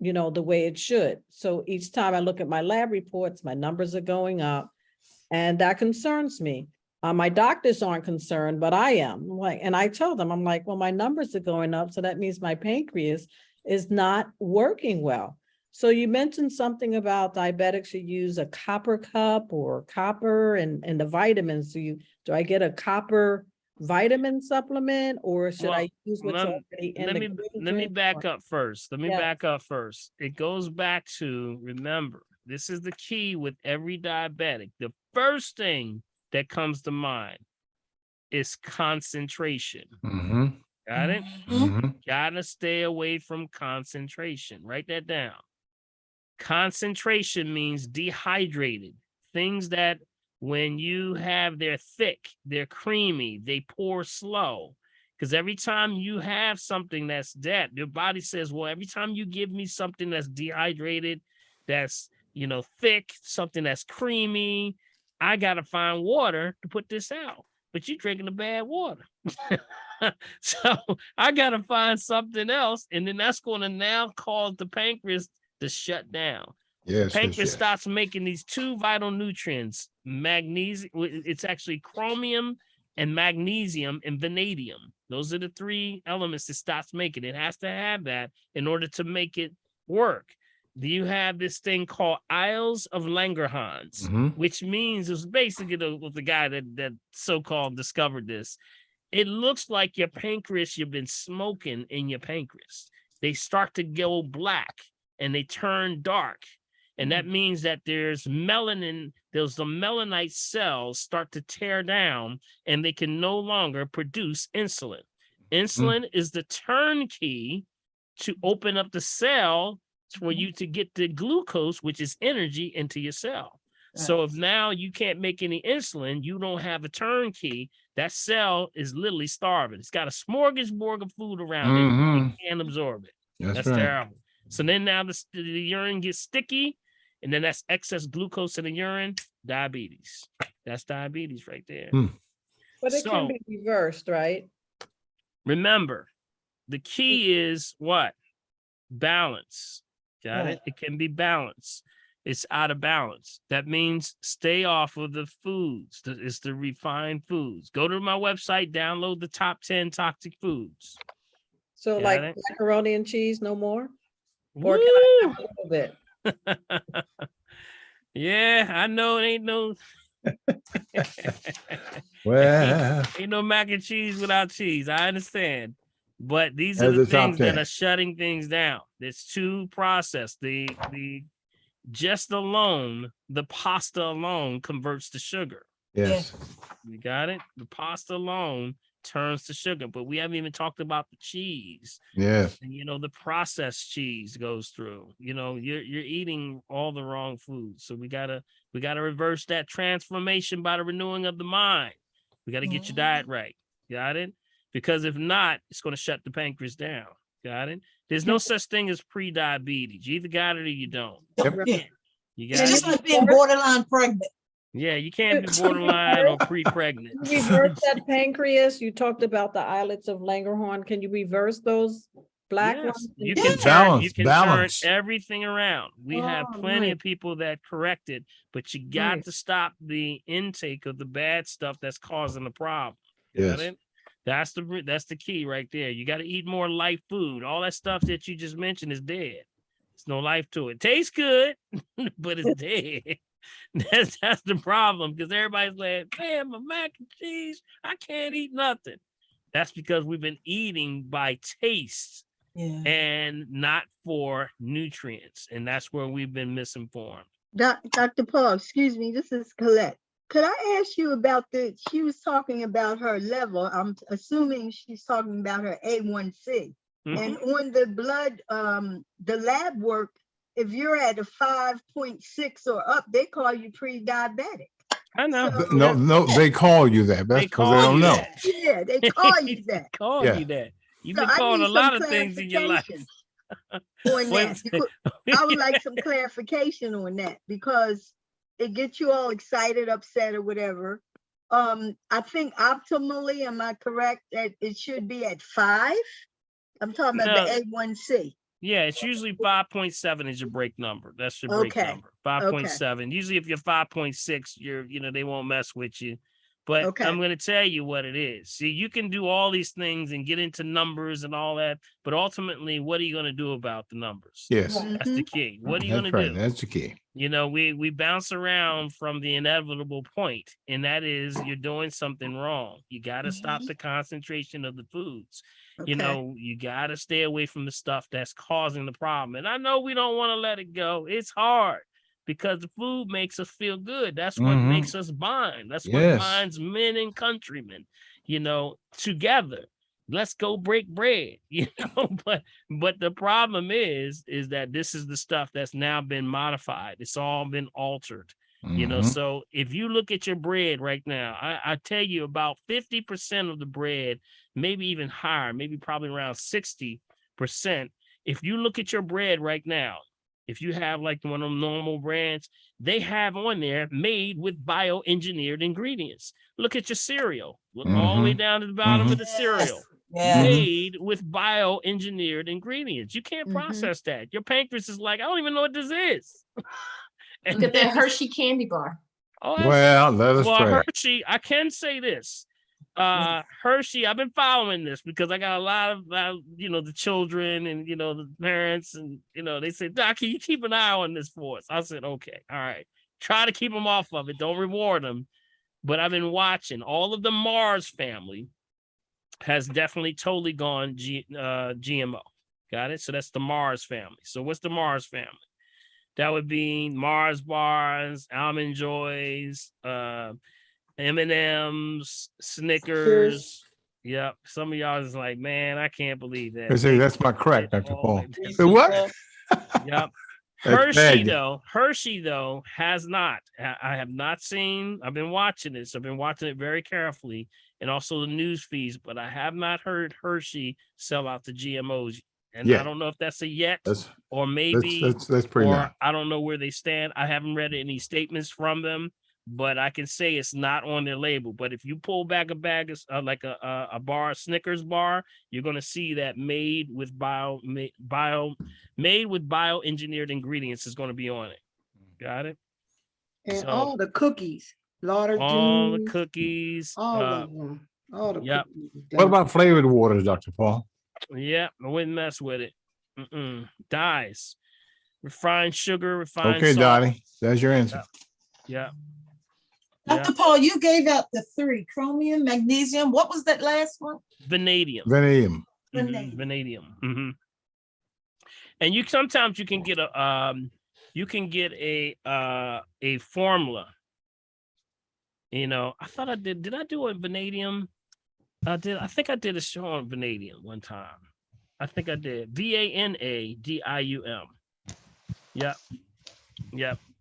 the way it should. So each time I look at my lab reports, my numbers are going up, and that concerns me. My doctors aren't concerned, but I am. And I tell them, I'm like, well, my numbers are going up, so that means my pancreas is not working well. So you mentioned something about diabetics should use a copper cup or copper and the vitamins. Do I get a copper vitamin supplement or should I use what's already in the green let me drink? back up first. Yeah. Back up first. It goes back to, remember, this is the key with every diabetic. The first thing that comes to mind is concentration. Got it? Gotta stay away from concentration. Write that down. Concentration means dehydrated. Things that when you have, they're thick, they're creamy, they pour slow. Because every time you have something that's that, your body says, well, every time you give me something that's dehydrated, that's, thick, something that's creamy, I got to find water to put this out. But you're drinking the bad water. So I got to find something else. And then that's going to now cause the pancreas to shut down. Yes, Pancreas starts making these two vital nutrients, magnesium. It's actually chromium and magnesium and vanadium. Those are the three elements it starts making. It has to have that in order to make it work. You have this thing called Isles of Langerhans, which means it's basically the guy that so-called discovered this. It looks like your pancreas, you've been smoking in your pancreas. They start to go black and they turn dark. And that means that there's melanin, the melanite cells start to tear down and they can no longer produce insulin. Insulin is the turnkey to open up the cell for you to get the glucose, which is energy, into your cell. So if now you can't make any insulin, you don't have a turnkey, that cell is literally starving. It's got a smorgasbord of food around it. It can't absorb it. That's right. terrible. So then now the urine gets sticky, and then that's excess glucose in the urine, diabetes. That's diabetes right there. But it can be reversed, right? Remember, the key is what? Balance. Got it? It can be balanced. It's out of balance. That means stay off of the foods. It's the refined foods. Go to my website, download the top 10 toxic foods. So Got it? macaroni and cheese, no more? Woo! Or can I have a little bit? Yeah, I know it ain't no Well, ain't no mac and cheese without cheese. I understand. But these are As the the top things that 10. are shutting things down. It's too processed. The just alone, the pasta alone converts to sugar. yes. You got it? The pasta alone turns to sugar, but we haven't even talked about the cheese. Yes. And, the processed cheese goes through. You're eating all the wrong foods. So we gotta reverse that transformation by the renewing of the mind. We gotta get your diet right. Got it? Because if not, it's going to shut the pancreas down. Got it? There's no such thing as pre-diabetes. You either got it or you don't. Yep. Yeah. You It's got just it? like being borderline pregnant. Yeah, you can't be borderline or pre-pregnant. You reverse that pancreas. You talked about the islets of Langerhans. Can you reverse those black Yes, ones? you Yeah. can Balance. turn everything around. We have Oh, plenty right. of people that correct it, but you got Right. to stop the intake of the bad stuff that's causing the problem. Got Yes. it? That's the key right there. You got to eat more light food. All that stuff that you just mentioned is dead. There's no life to it. Tastes good, but it's dead. That's the problem, because everybody's like, man, my mac and cheese, I can't eat nothing. That's because we've been eating by taste Yeah. and not for nutrients. And that's where we've been misinformed. Dr. Paul, excuse me, this is Colette. Could I ask you about she was talking about her level. I'm assuming she's talking about her A1C. And on the blood, the lab work, if you're at a 5.6 or up, they call you pre-diabetic. I know. So- No, they call you that. That's because they don't know. Yeah, they call you that. Call Yeah. you that. You've So been I called need a lot some of things in your life. clarification on that. Because I would like some clarification on that, because it gets you all excited, upset, or whatever. I think optimally, am I correct that it should be at 5? I'm talking about the A1C. Yeah, it's usually 5.7 is your break number. That's your break Okay. number. 5.7. Usually if you're 5.6, they won't mess with you. But Okay. I'm going to tell you what it is. See, you can do all these things and get into numbers and all that, but ultimately, what are you going to do about the numbers? Yes. That's the key. What are you That's going to right. do? That's the key. We bounce around from the inevitable point, and that is you're doing something wrong. You got to stop the concentration of the foods. Okay. You got to stay away from the stuff that's causing the problem. And I know we don't want to let it go. It's hard because the food makes us feel good. That's what makes us bond. That's what Yes. binds men and countrymen, together. Let's go break bread, but the problem is that this is the stuff that's now been modified. It's all been altered. You know, Mhm. so if you look at your bread right now, I tell you about 50% of the bread, maybe even higher, maybe probably around 60%. If you look at your bread right now, if you have like one of them normal brands, they have on there made with bioengineered ingredients. Look at your cereal. Look all the way Mhm. down to the bottom of the Yes, cereal. yes. Made with bioengineered ingredients. You can't Mhm. process that. Your pancreas is like, I don't even know what this is. Look at that Hershey candy bar. Oh, that's Well, let us well, pray. Hershey, I can say this. Hershey, I've been following this because I got a lot of the children and the parents, and they said, Doc, can you keep an eye on this for us? I said, okay, all right. Try to keep them off of it. Don't reward them. But I've been watching. All of the Mars family has definitely totally gone GMO. Got it? So that's the Mars family. So what's the Mars family? That would be Mars bars, Almond Joys, M&M's, Snickers. Yep. Some of y'all is like, man, I can't believe that. They say that's my crack, Dr. Paul. Say what? Yep. That's bad. Hershey though has not. I have not seen. I've been watching this. I've been watching it very carefully, and also the news feeds. But I have not heard Hershey sell out the GMOs, and I Yeah. don't know if that's a yet That's or maybe, that's pretty or now. I don't know where they stand. I haven't read any statements from them, but I can say it's not on their label. But if you pull back a bag of like a bar, Snickers bar, you're gonna see that made with bioengineered ingredients is going to be on it. Got it? And So all the cookies, Lauder all the Jeans, cookies. all of them, all the Yep. cookies. What about flavored waters, Dr. Paul? Yeah, I wouldn't mess with it. Dyes, refined sugar, refined Okay, salt. Dottie, that's your answer. Yeah. Dr. Paul, you gave out the 3: chromium, magnesium. What was that last one? Vanadium. Vanadium. Vanadium. And sometimes you can get a formula. I thought I did. Did I do a vanadium? I think I did a show on vanadium one time. I think I did. VANADIUM. Yep.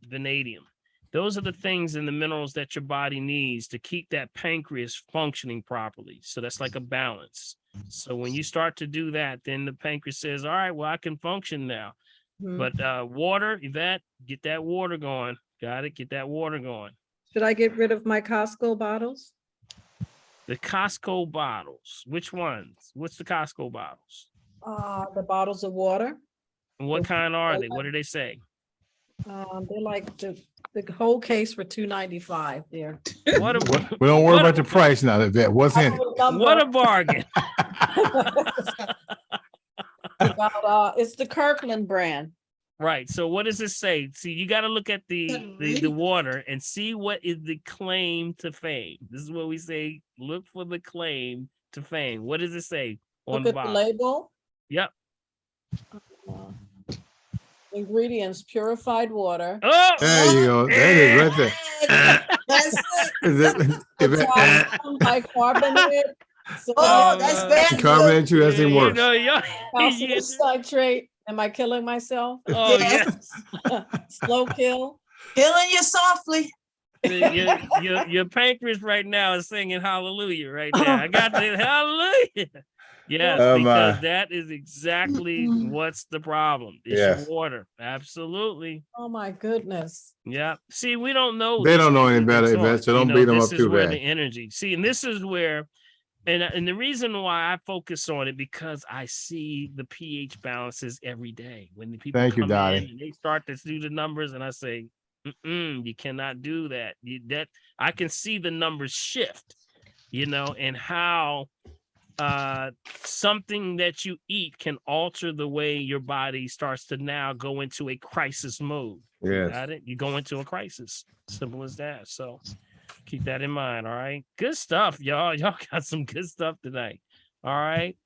Vanadium. Those are the things and the minerals that your body needs to keep that pancreas functioning properly. So that's like a balance. So when you start to do that, then the pancreas says, all right, well, I can function now. But water, Yvette, get that water going. Got it? Get that water going. Should I get rid of my Costco bottles? The Costco bottles. Which ones? What's the Costco bottles? The bottles of water. And what kind are they? What do they say? They're like the whole case for $2.95 there. We don't worry about the price now, Yvette. What's in it? What a bargain. It's the Kirkland brand. Right. So what does it say? See, you got to look at the water and see what is the claim to fame. This is what we say. Look for the claim to fame. What does it say on Look the at the bottom? label. Yep. Ingredients: purified water. Oh, there you go. That is right there. That's Potassium bicarbonate. that's bad. Carbonate too, that's even worse. Calcium citrate. Am I killing myself? Oh, yes. Slow kill. Killing you softly. Your pancreas right now is singing hallelujah right now. I got the hallelujah. Yes, because that is exactly what's the problem. It's your water. Absolutely. Oh my goodness. Yeah. See, we don't know. They don't know any better, Yvette, so don't beat them up too This is where bad. the energy. See, and this is where, and the reason why I focus on it, because I see the pH balances every day. When the people Thank you, come Dottie. in and they start to do the numbers, and I say, you cannot do that. That I can see the numbers shift, and how something that you eat can alter the way your body starts to now go into a crisis mode. Yes. Got it? You go into a crisis. Simple as that. So keep that in mind. All right. Good stuff, y'all. Y'all got some good stuff tonight. All right.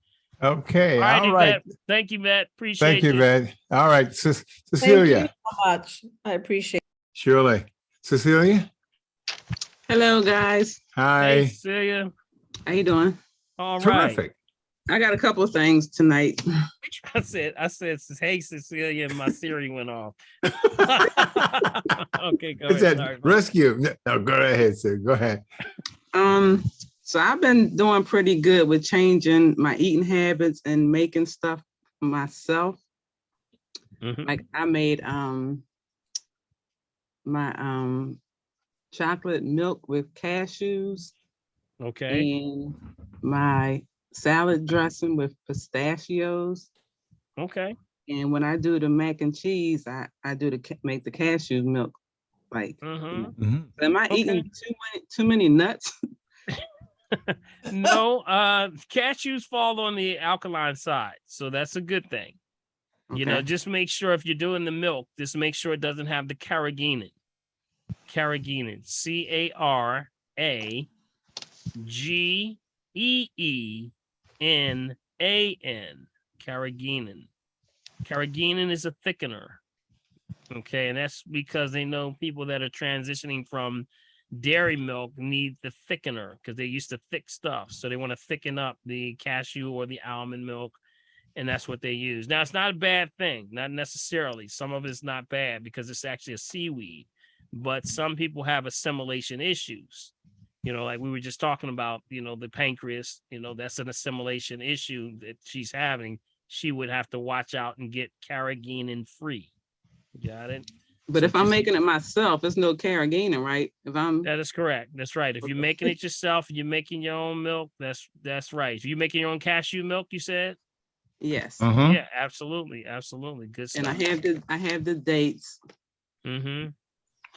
Okay. All right. Yvette. Thank you, Matt. Appreciate Thank you, you. Yvette. All right. Thank Cecilia. you so much. I appreciate it. Surely. Cecilia. Hello, guys. Hi. Hey, Cecilia. How you doing? All right. Terrific. I got a couple of things tonight. I said, hey, Cecilia, and my Siri went off. Okay, go It's ahead. that Sorry about rescue. No, go ahead, sir. Go ahead. So I've been doing pretty good with changing my eating habits and making stuff myself. that. Like I made my chocolate milk with cashews Okay. and my salad dressing with pistachios. Okay. And when I do the mac and cheese, I do make the cashew milk. Like, am I eating too many nuts? No, cashews fall on the alkaline side, so that's a good thing. You know, just make sure if you're doing the milk, just make sure it doesn't have the carrageenan. Carrageenan, Carrageenan. Carrageenan. Carrageenan is a thickener. Okay, and that's because they know people that are transitioning from dairy milk need the thickener because they used to thick stuff. So they want to thicken up the cashew or the almond milk, and that's what they use. Now, it's not a bad thing, not necessarily. Some of it's not bad because it's actually a seaweed, but some people have assimilation issues. You know, like we were just talking about, you know, the pancreas, you know, that's an assimilation issue that she's having. She would have to watch out and get carrageenan free. Got it? But if I'm making it myself, there's no carrageenan, right? That is correct. That's right. If you're making it yourself, you're making your own milk. That's right. If you're making your own cashew milk, you said? Yes. Yeah, absolutely. Absolutely. Good stuff. And I have the dates.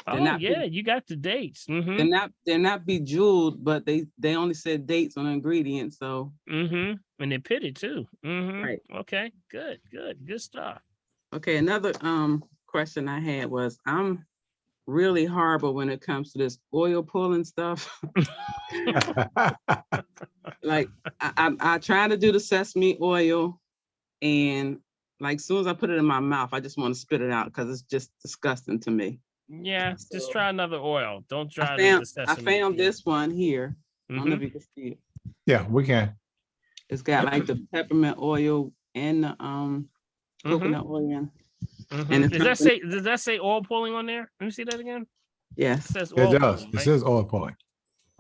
Oh yeah, you got the dates. They're not bejeweled, but they only said dates on the ingredients. So and they pitted too. Right. Okay, good stuff. Okay, another question I had was I'm really horrible when it comes to this oil pulling stuff. Like I try to do the sesame oil, and like as soon as I put it in my mouth, I just want to spit it out because it's just disgusting to me. Yeah, just try another oil. Don't try I found this one here. I don't know if you can see it. Yeah, we can. It's got like the peppermint oil and the coconut oil. And does that say oil pulling on there? Let me see that again. Yes, it says oil It does. pulling, It right? says oil pulling.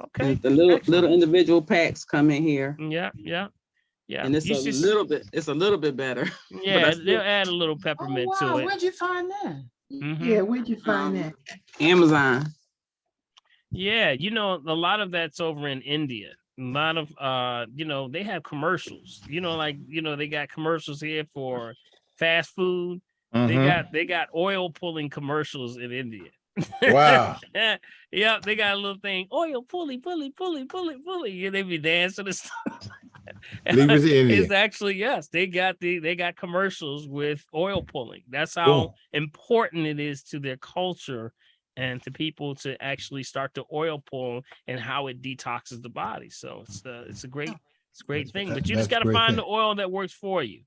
Okay. The little individual packs come in here. Yeah. And it's a little bit better. Yeah, they'll add a little peppermint to it. Where'd you find that? Yeah, where'd you find that? Amazon. Yeah, you know, a lot of that's over in India. A lot of you know, they have commercials. You know, like, you know, they got commercials here for fast food. They got oil pulling commercials in India. Wow. Yeah, they got a little thing, oil pulley. Yeah, they be dancing and stuff. Leave it to India. It's actually, yes, they got commercials with oil pulling. That's how important it is to their culture and to people to actually start to oil pull and how it detoxes the body. So it's a great thing. But you just got to find the oil that works for you.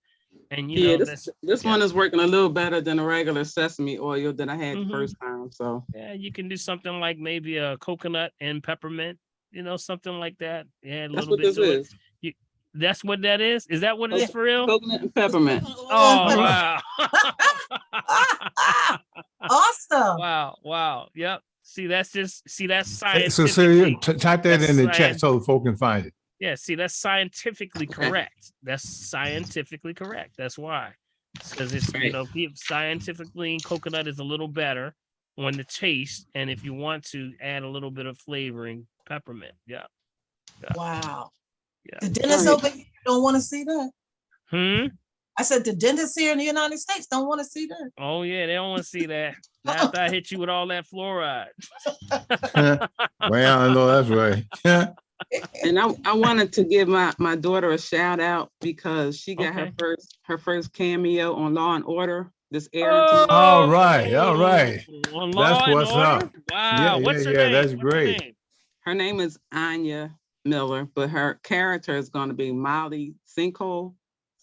And you know, this one is working a little better than a regular sesame oil that I had the first time. So yeah, you can do something like maybe a coconut and peppermint, you know, something like that. Yeah, that's what this is. That's what that is? Is that what it is for real? Coconut and peppermint. Oh, wow. Awesome. Wow. Yep. That's science. So type that in the chat so the folk can find it. Yeah, see, that's scientifically correct. That's scientifically correct. That's why. Because it's, you know, scientifically, coconut is a little better on the taste. And if you want to add a little bit of flavoring, peppermint. Yeah. Wow. Yeah. The dentists over here don't want to see that. I said the dentists here in the United States don't want to see that. Oh yeah, they don't want to see that. Not after I hit you with all that fluoride. Well, I know that's right. And I wanted to give my daughter a shout out because she got her first cameo on Law and Order this airing. All right. That's what's up. Wow. What's her name? That's great. Her name is Anya Miller, but her character is going to be Molly Sinkhole.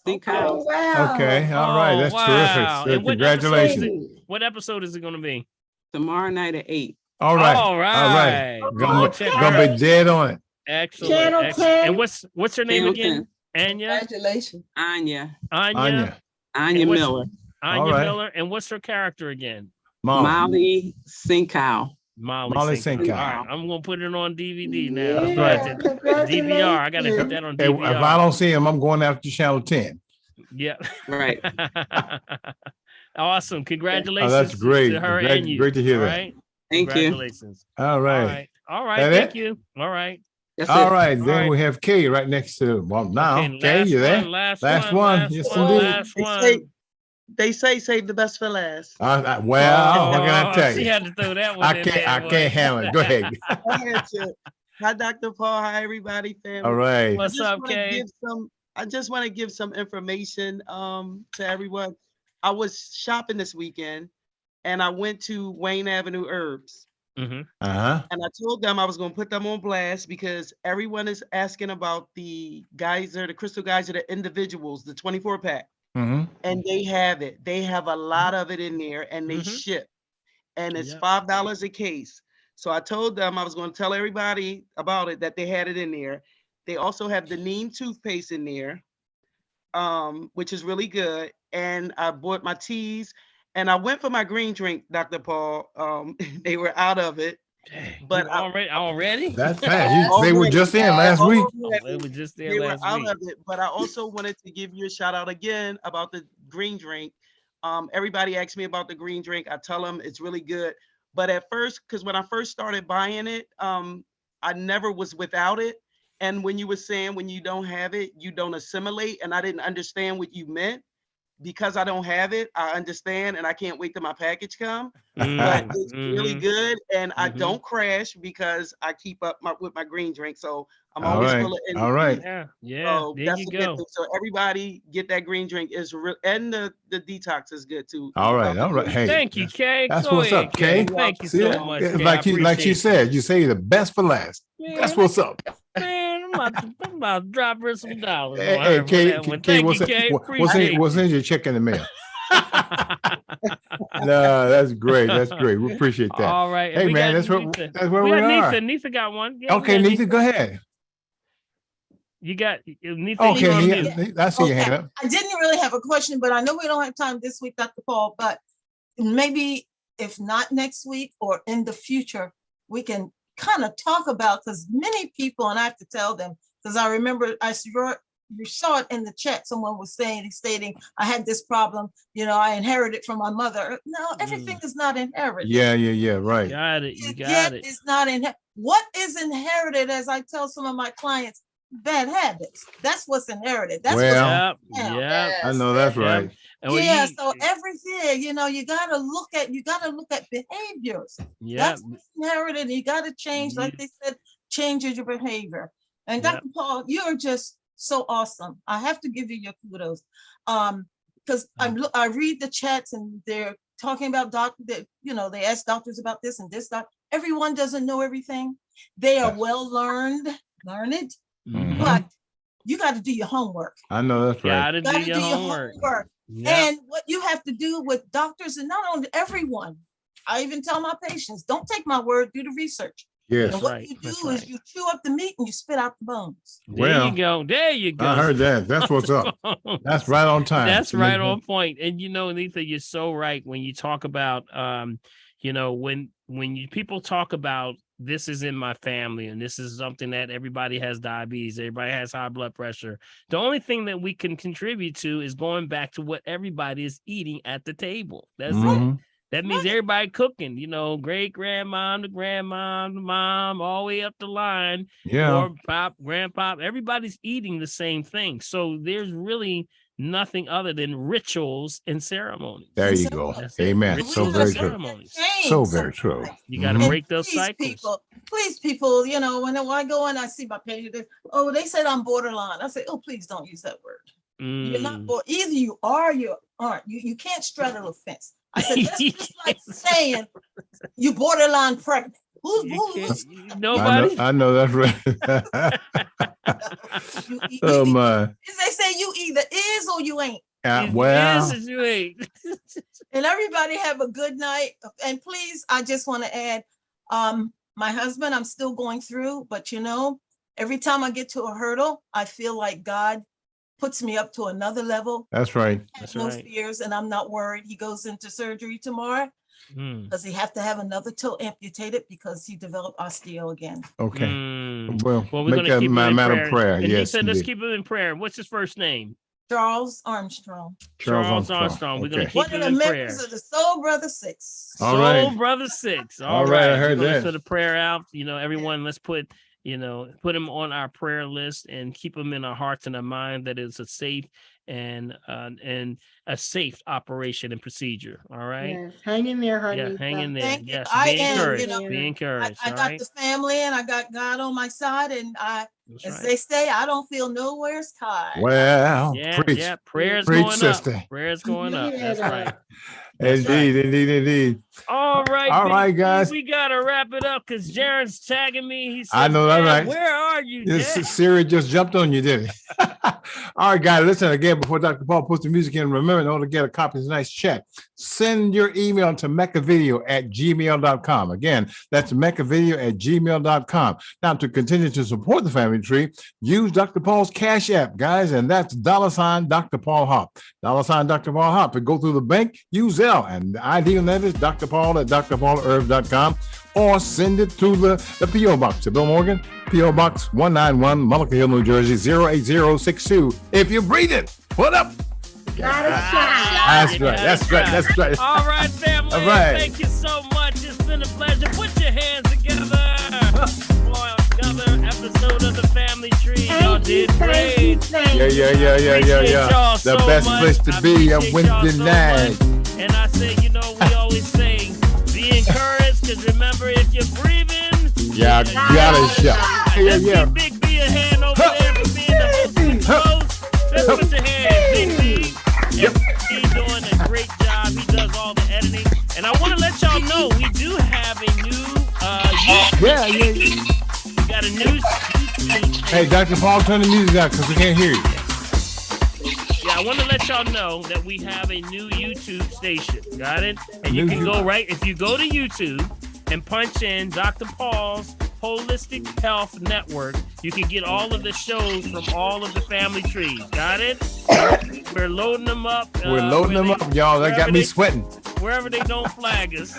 Oh, wow. Okay. All right. That's terrific. So congratulations. What episode is it going to be? Tomorrow night at 8. All right. Gonna be dead on it. Excellent. And what's her name again? Anya? Congratulations. Anya. Anya? Anya what's- Miller. Anya All right. Miller. And what's her character again? Molly Sinkow. Molly Sinkow. Sinkow. All right, I'm gonna put it on DVD now. That's I right. did DVR. I gotta put that on Hey, if DVR. I don't see him, I'm going after channel 10. Yeah. Right. Awesome. Congratulations. that's great. To her Great- and you. great to hear All that. right. Thank you. Congratulations. All right. All right. That Thank it? you. All right. That's All it. right. All Then right. we have Kay right next to, well, now. Okay, Kay, last you there? one, last Last one, one. last Yes, one, indeed. last one. They say save the best for last. Well, what can I tell She you? had to throw that one I in can't. there, I boy. can't handle it. Go ahead. I had to. Hi, Dr. Paul. Hi, everybody, family. All right. What's up, Kay? I just want to give some information to everyone. I was shopping this weekend and I went to Wayne Avenue Herbs. Mm-hmm. And I told them I was going to put them on blast because everyone is asking about the geyser, the crystal geyser, the individuals, the 24 pack. Mm-hmm. And they have it. They have a lot of it in there and they ship. And it's $5 a case. So I told them I was going to tell everybody about it, that they had it in there. They also have the neem toothpaste in there, which is really good. And I bought my teas and I went for my green drink, Dr. Paul. They were out of it. But already? That's fast. They were just in last week. They were just there They were last out week. of it. But I also wanted to give you a shout out again about the green drink. Everybody asks me about the green drink. I tell them it's really good. But at first, because when I first started buying it, I never was without it. And when you were saying when you don't have it, you don't assimilate. And I didn't understand what you meant. Because I don't have it, I understand, and I can't wait till my package come. But it's really good, and I don't crash because I keep up with my green drink. So I'm always full of energy. All right. Yeah. So There that's you a good go. thing. So everybody get that green drink is real, and the detox is good too. All right. All right. Hey, Thank you, Kay. that's Go what's ahead, up, Kay. Thank you See so that? much. Yeah, Kay. like I you appreciate said, you say the best for last. That's what's up. Man, I'm about to drop her some dollars. on Hey, her hey, for Kay, that one. Kay, Thank you, Kay. Appreciate what's in your check in the mail? No, that's great. That's great. We appreciate that. All right. Hey, We man, got that's where we got are. Nitha got one. Yeah, Okay, we got Nitha, go ahead. You got Nitha. Okay, you on mute. Nitha, I see your hand up. I didn't really have a question, but I know we don't have time this week, Dr. Paul, but maybe if not next week or in the future, we can kind of talk about, because many people, and I have to tell them, because I remember you saw it in the chat. Someone was stating, I had this problem, I inherited from my mother. No, everything is not inherited. Yeah, right. Got it. You got it. It's not inherited. What is inherited, as I tell some of my clients, bad habits. That's what's inherited. That's Well, yeah. I know that's right. Yeah, so everything, you gotta look at behaviors. Yeah. That's what's inherited. You gotta change, like they said, change your behavior. And Dr. Paul, you're just so awesome. I have to give you your kudos. Because I read the chats and they're talking about they ask doctors about this and this, that. Everyone doesn't know everything. They are well learned, but you got to do your homework. I know that's right. Gotta do your homework. Yep. And what you have to do with doctors, and not only everyone, I even tell my patients, don't take my word, do the research. Yes. And what you do is you chew up the meat and you spit out the bones. There you go. There you go. I heard that. That's what's up. That's right on time. That's right on point. And Nitha, you're so right when you talk about when people talk about this is in my family and this is something that everybody has diabetes, everybody has high blood pressure. The only thing that we can contribute to is going back to what everybody is eating at the table. That's it. That means everybody cooking, great grandma, the grandma, the mom, all the way up the line. Yeah. Or pop, grandpa, everybody's eating the same thing. So there's really nothing other than rituals and ceremonies. There you go. Amen. So very true. So very true. You got to break those cycles. Please, people, when I go and I see my patient, they said I'm borderline. I say, please don't use that word. You're not, either you are, or you aren't. You can't straddle a fence. I said, that's just like saying you borderline pregnant. Who's nobody? I know that's right. Oh my. They say you either is or you ain't. Well, is or you ain't. And everybody have a good night. And please, I just want to add, my husband, I'm still going through, but every time I get to a hurdle, I feel like God puts me up to another level. That's right. That's No right. fears, and I'm not worried. He goes into surgery tomorrow. Does he have to have another toe amputated because he developed osteo again? Okay. Well, we're make gonna that keep him in matter of prayer. And he Yes, said, let's indeed. keep him in prayer. What's his first name? Charles Armstrong. Charles Armstrong. We're gonna Okay. keep One of him the in prayer. members of the Soul Brother Six. All Soul right. Brother Six. All right, I heard We're gonna that. send a prayer out. Everyone, let's put him on our prayer list and keep him in our hearts and our mind. That is a safe and a safe operation and procedure. All right. Yes. Hang in there, honey. Yeah, hang in there. Thank you. Yes, I be am, encouraged. Be encouraged. I all got right? the family and I got God on my side, and That's as right. they say, I don't feel nowhere's tired. Well, Yeah, yeah. Prayers preach, going sister. up. Prayers going up. That's Yeah. right. That's Indeed. All right, All Big right, B, guys. we gotta wrap it up because Jaren's tagging me. He said, I know that, "Man, right? Where are you, This Jared?" Siri just jumped on you, didn't it? All right, guys, listen again before Dr. Paul puts the music in. Remember, in order to get a copy of this nice check, send your email to meccavideo@gmail.com. Again, that's meccavideo@gmail.com. Now, to continue to support the family tree, use Dr. Paul's Cash App, guys, and that's $ Dr. Paul Hop. $ Dr. Paul Hop. To go through the bank, use Zelle, and the ID on that is Dr. Paul at drpaulherb.com. Or send it to the P.O. Box to Bill Morgan, P.O. Box 191, Mullica Hill, New Jersey, 08062. If you breathe it, put up. Got a shot. That's right. That's right. That's right. All right, family. All right. Thank you so much. It's been a pleasure. Put your hands together for another episode of the Family Tree. Y'all did great. Yeah. Appreciate y'all The so best much. place to I be on appreciate y'all Wednesday so night. much. And I say, we always say, be encouraged, because remember, if you're breathing, Yeah, you got a shot. let's Yeah. give Big B a hand over there for being the host. Let's put your hands, Big B. Yep. He's doing a great job. He does all the editing. And I want to let y'all know, we do have a new Yeah. we got a new Hey, Dr. Paul, turn the music out because we can't hear you. Yeah, I want to let y'all know that we have a new YouTube station. Got it? And you New can YouTube. go right, if you go to YouTube and punch in Dr. Paul's Holistic Health Network, you can get all of the shows from all of the family trees. Got it? We're loading them up. We're loading them up, y'all. That got wherever me they- sweating. Wherever they don't flag us.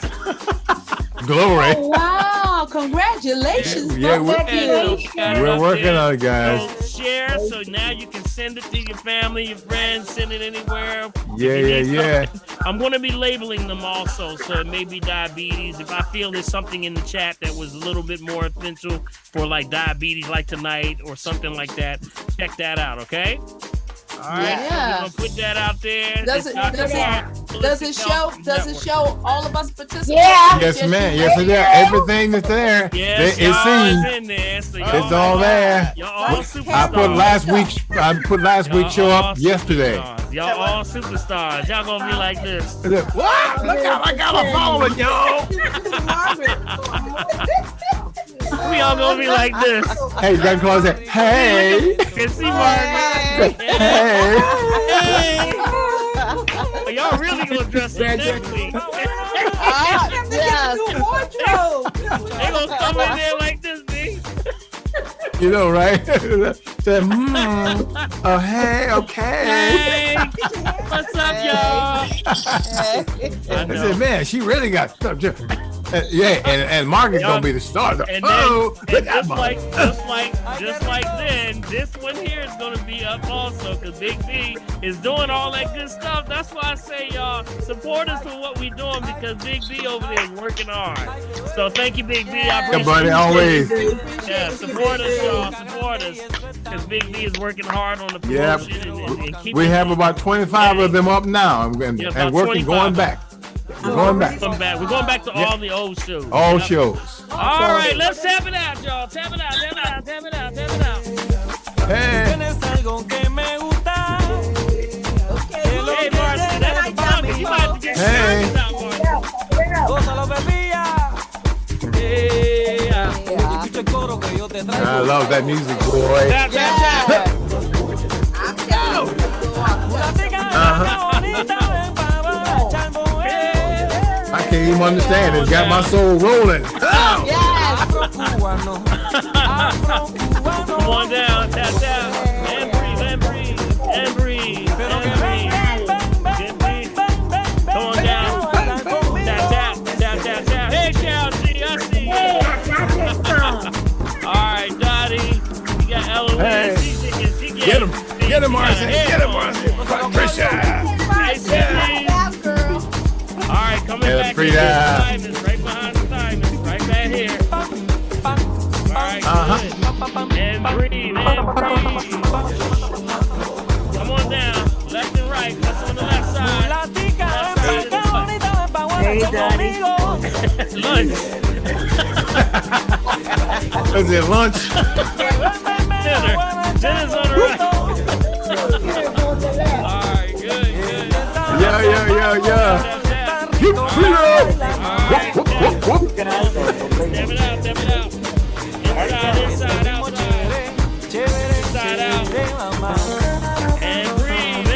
Glory. Oh, wow, congratulations. Yeah, Congratulations. We're working on it, guys. So share, so now you can send it to your family, your friends, send it anywhere. If Yeah, you need yeah. something. I'm going to be labeling them also, so it may be diabetes. If I feel there's something in the chat that was a little bit more essential for like diabetes, like tonight or something like that, check that out, okay? All right, so we're Yeah. gonna put that out there. Does It's it- Dr. does it- Paul Does it Holistic show, Health does it Network. show all of us participate? Yeah. Yes, ma'am. Yes, it is. Everything that's there, Yes, it's y'all seen. is in there. So It's all there. Y'all all superstars. I put last week's show Y'all all up yesterday. superstars. Y'all all superstars. Y'all gonna be like this. What? Look out! I got a following, y'all. We all gonna be like this. Hey, Dr. Claus said, "Hey, Can see Margaret. hey." Hey. Y'all really gonna dress up next week. Yes. They gonna come in there like this, B. You know, right? Said, oh, hey, okay. Hey, what's up, y'all? I said, man, she really got stuff. Yeah, and Margaret's gonna be the star. And then, Oh, and look at just Margaret. like then, this one here is gonna be up also, because Big B is doing all that good stuff. That's why I say, y'all, support us for what we doing, because Big B over there is working hard. So thank you, Big B. I Yeah, appreciate buddy, you. always. Yeah, support us, y'all. Support us, because Big B is working hard on the Yep. promotion and keeping. We have about 25 of them up now, and Yeah, about working, 25. going back. We're going back. We're going back to all the old shows. All Yeah. shows. All right, let's tap it out, y'all. Tap it out, tap it out, tap it out, tap it out. Hey. Hey, Marcy, that's the song. You might have to get Hey. started out, Marcy. I love that music, boy. Tap, tap, tap. I can't even understand it. It's got my soul rolling. Oh. Come on down, tap, tap. And breathe, and breathe, and Hey. Get him, Marcy. Get him, Marcy. Patricia. Hey, Sydney. All right, coming Yeah, back free here. that. Diamonds, right behind the diamonds, right back here. All right, good. And breathe, and breathe. Come on down, left and right. What's on the left side? Left side Hey, Daddy. is lunch. Is it lunch? Dinner. Dinner's on the right. All right, good. Yeah. Get free up. Step it out. Inside, outside. Inside out. And breathe.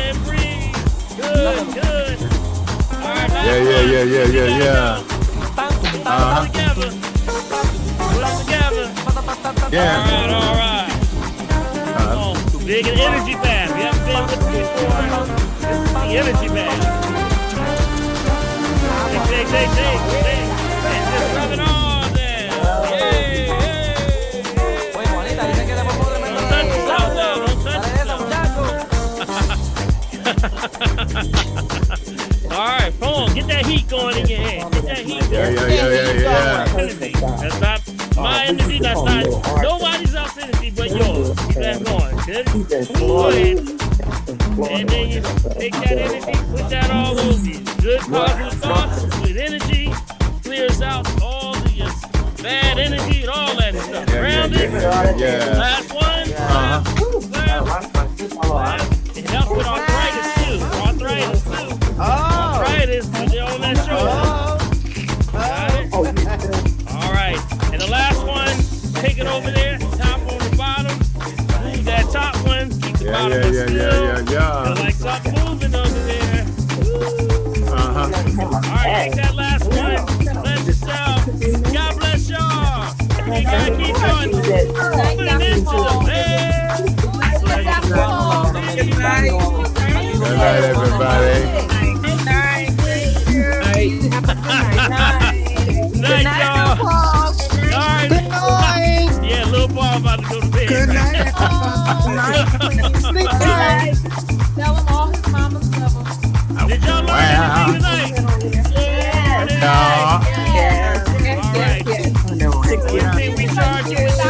Good. All right, last one. Yeah. Together. Put them together. Yeah. All right. Oh, big and energy bath. You haven't been with me before. This is the energy bath. Take. And just rub it all down. Yay. Don't touch yourself though. All right, come on. Get that heat going in your head. Get that heat going. Yeah. Energy. That's not my energy. That's not nobody's else energy but yours. Keep that going. Good. Go ahead. And then you take that energy, put that all over you. Good positive thoughts, good energy, clears out all the bad energy and all that stuff. Grounded. Last one. Last. It helps with arthritis too. Arthritis, when you're on that shoulder. Got it? All right. And the last one, take it over there, top on the bottom. Move that top one, keep the bottom one still. Feel like something moving over there. All right, take that last one. Bless yourself. God bless y'all. You gotta keep going. Put it into the bed. Good night, everybody. Night, y'all. All right. Yeah, little Paul about to go to bed. Good night. Sleep tight. Tell him all his mamas love him. Did y'all learn anything tonight? One thing we charge you with is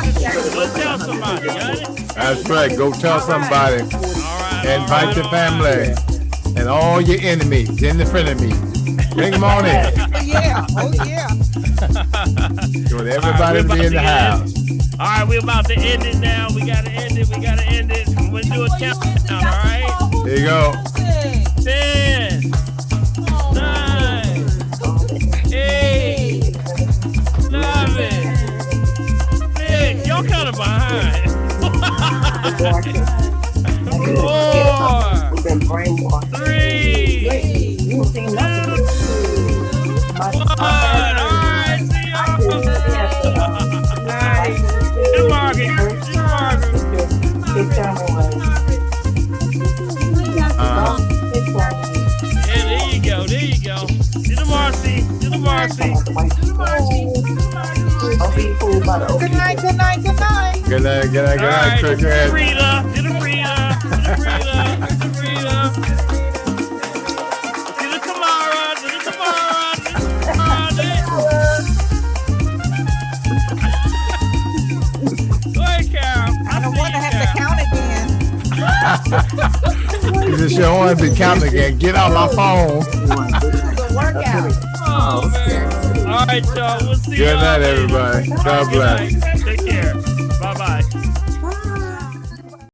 go tell somebody, got it? That's right. Go tell somebody. All right. Invite your family and all your enemies and the frenemies. Bring them on in. Oh, yeah. You want everybody to be in the house. All right, we're about to end it now. We gotta end it. We're gonna do a countdown, all right? There you go. 10, 9, 8, 7, 6. Y'all kind of behind. 4, 3, 2, 1. All right, see y'all. Good Margaret. Yeah, there you go. Do the Marcy. Good night. Good night, cricket. Rita. Do the Tamara. Go ahead, Carol. I don't want to have to count again. You just don't want to be counting again. Get out my phone. The workout. Oh, man. All right, y'all. We'll see you. Good night, everybody. God bless.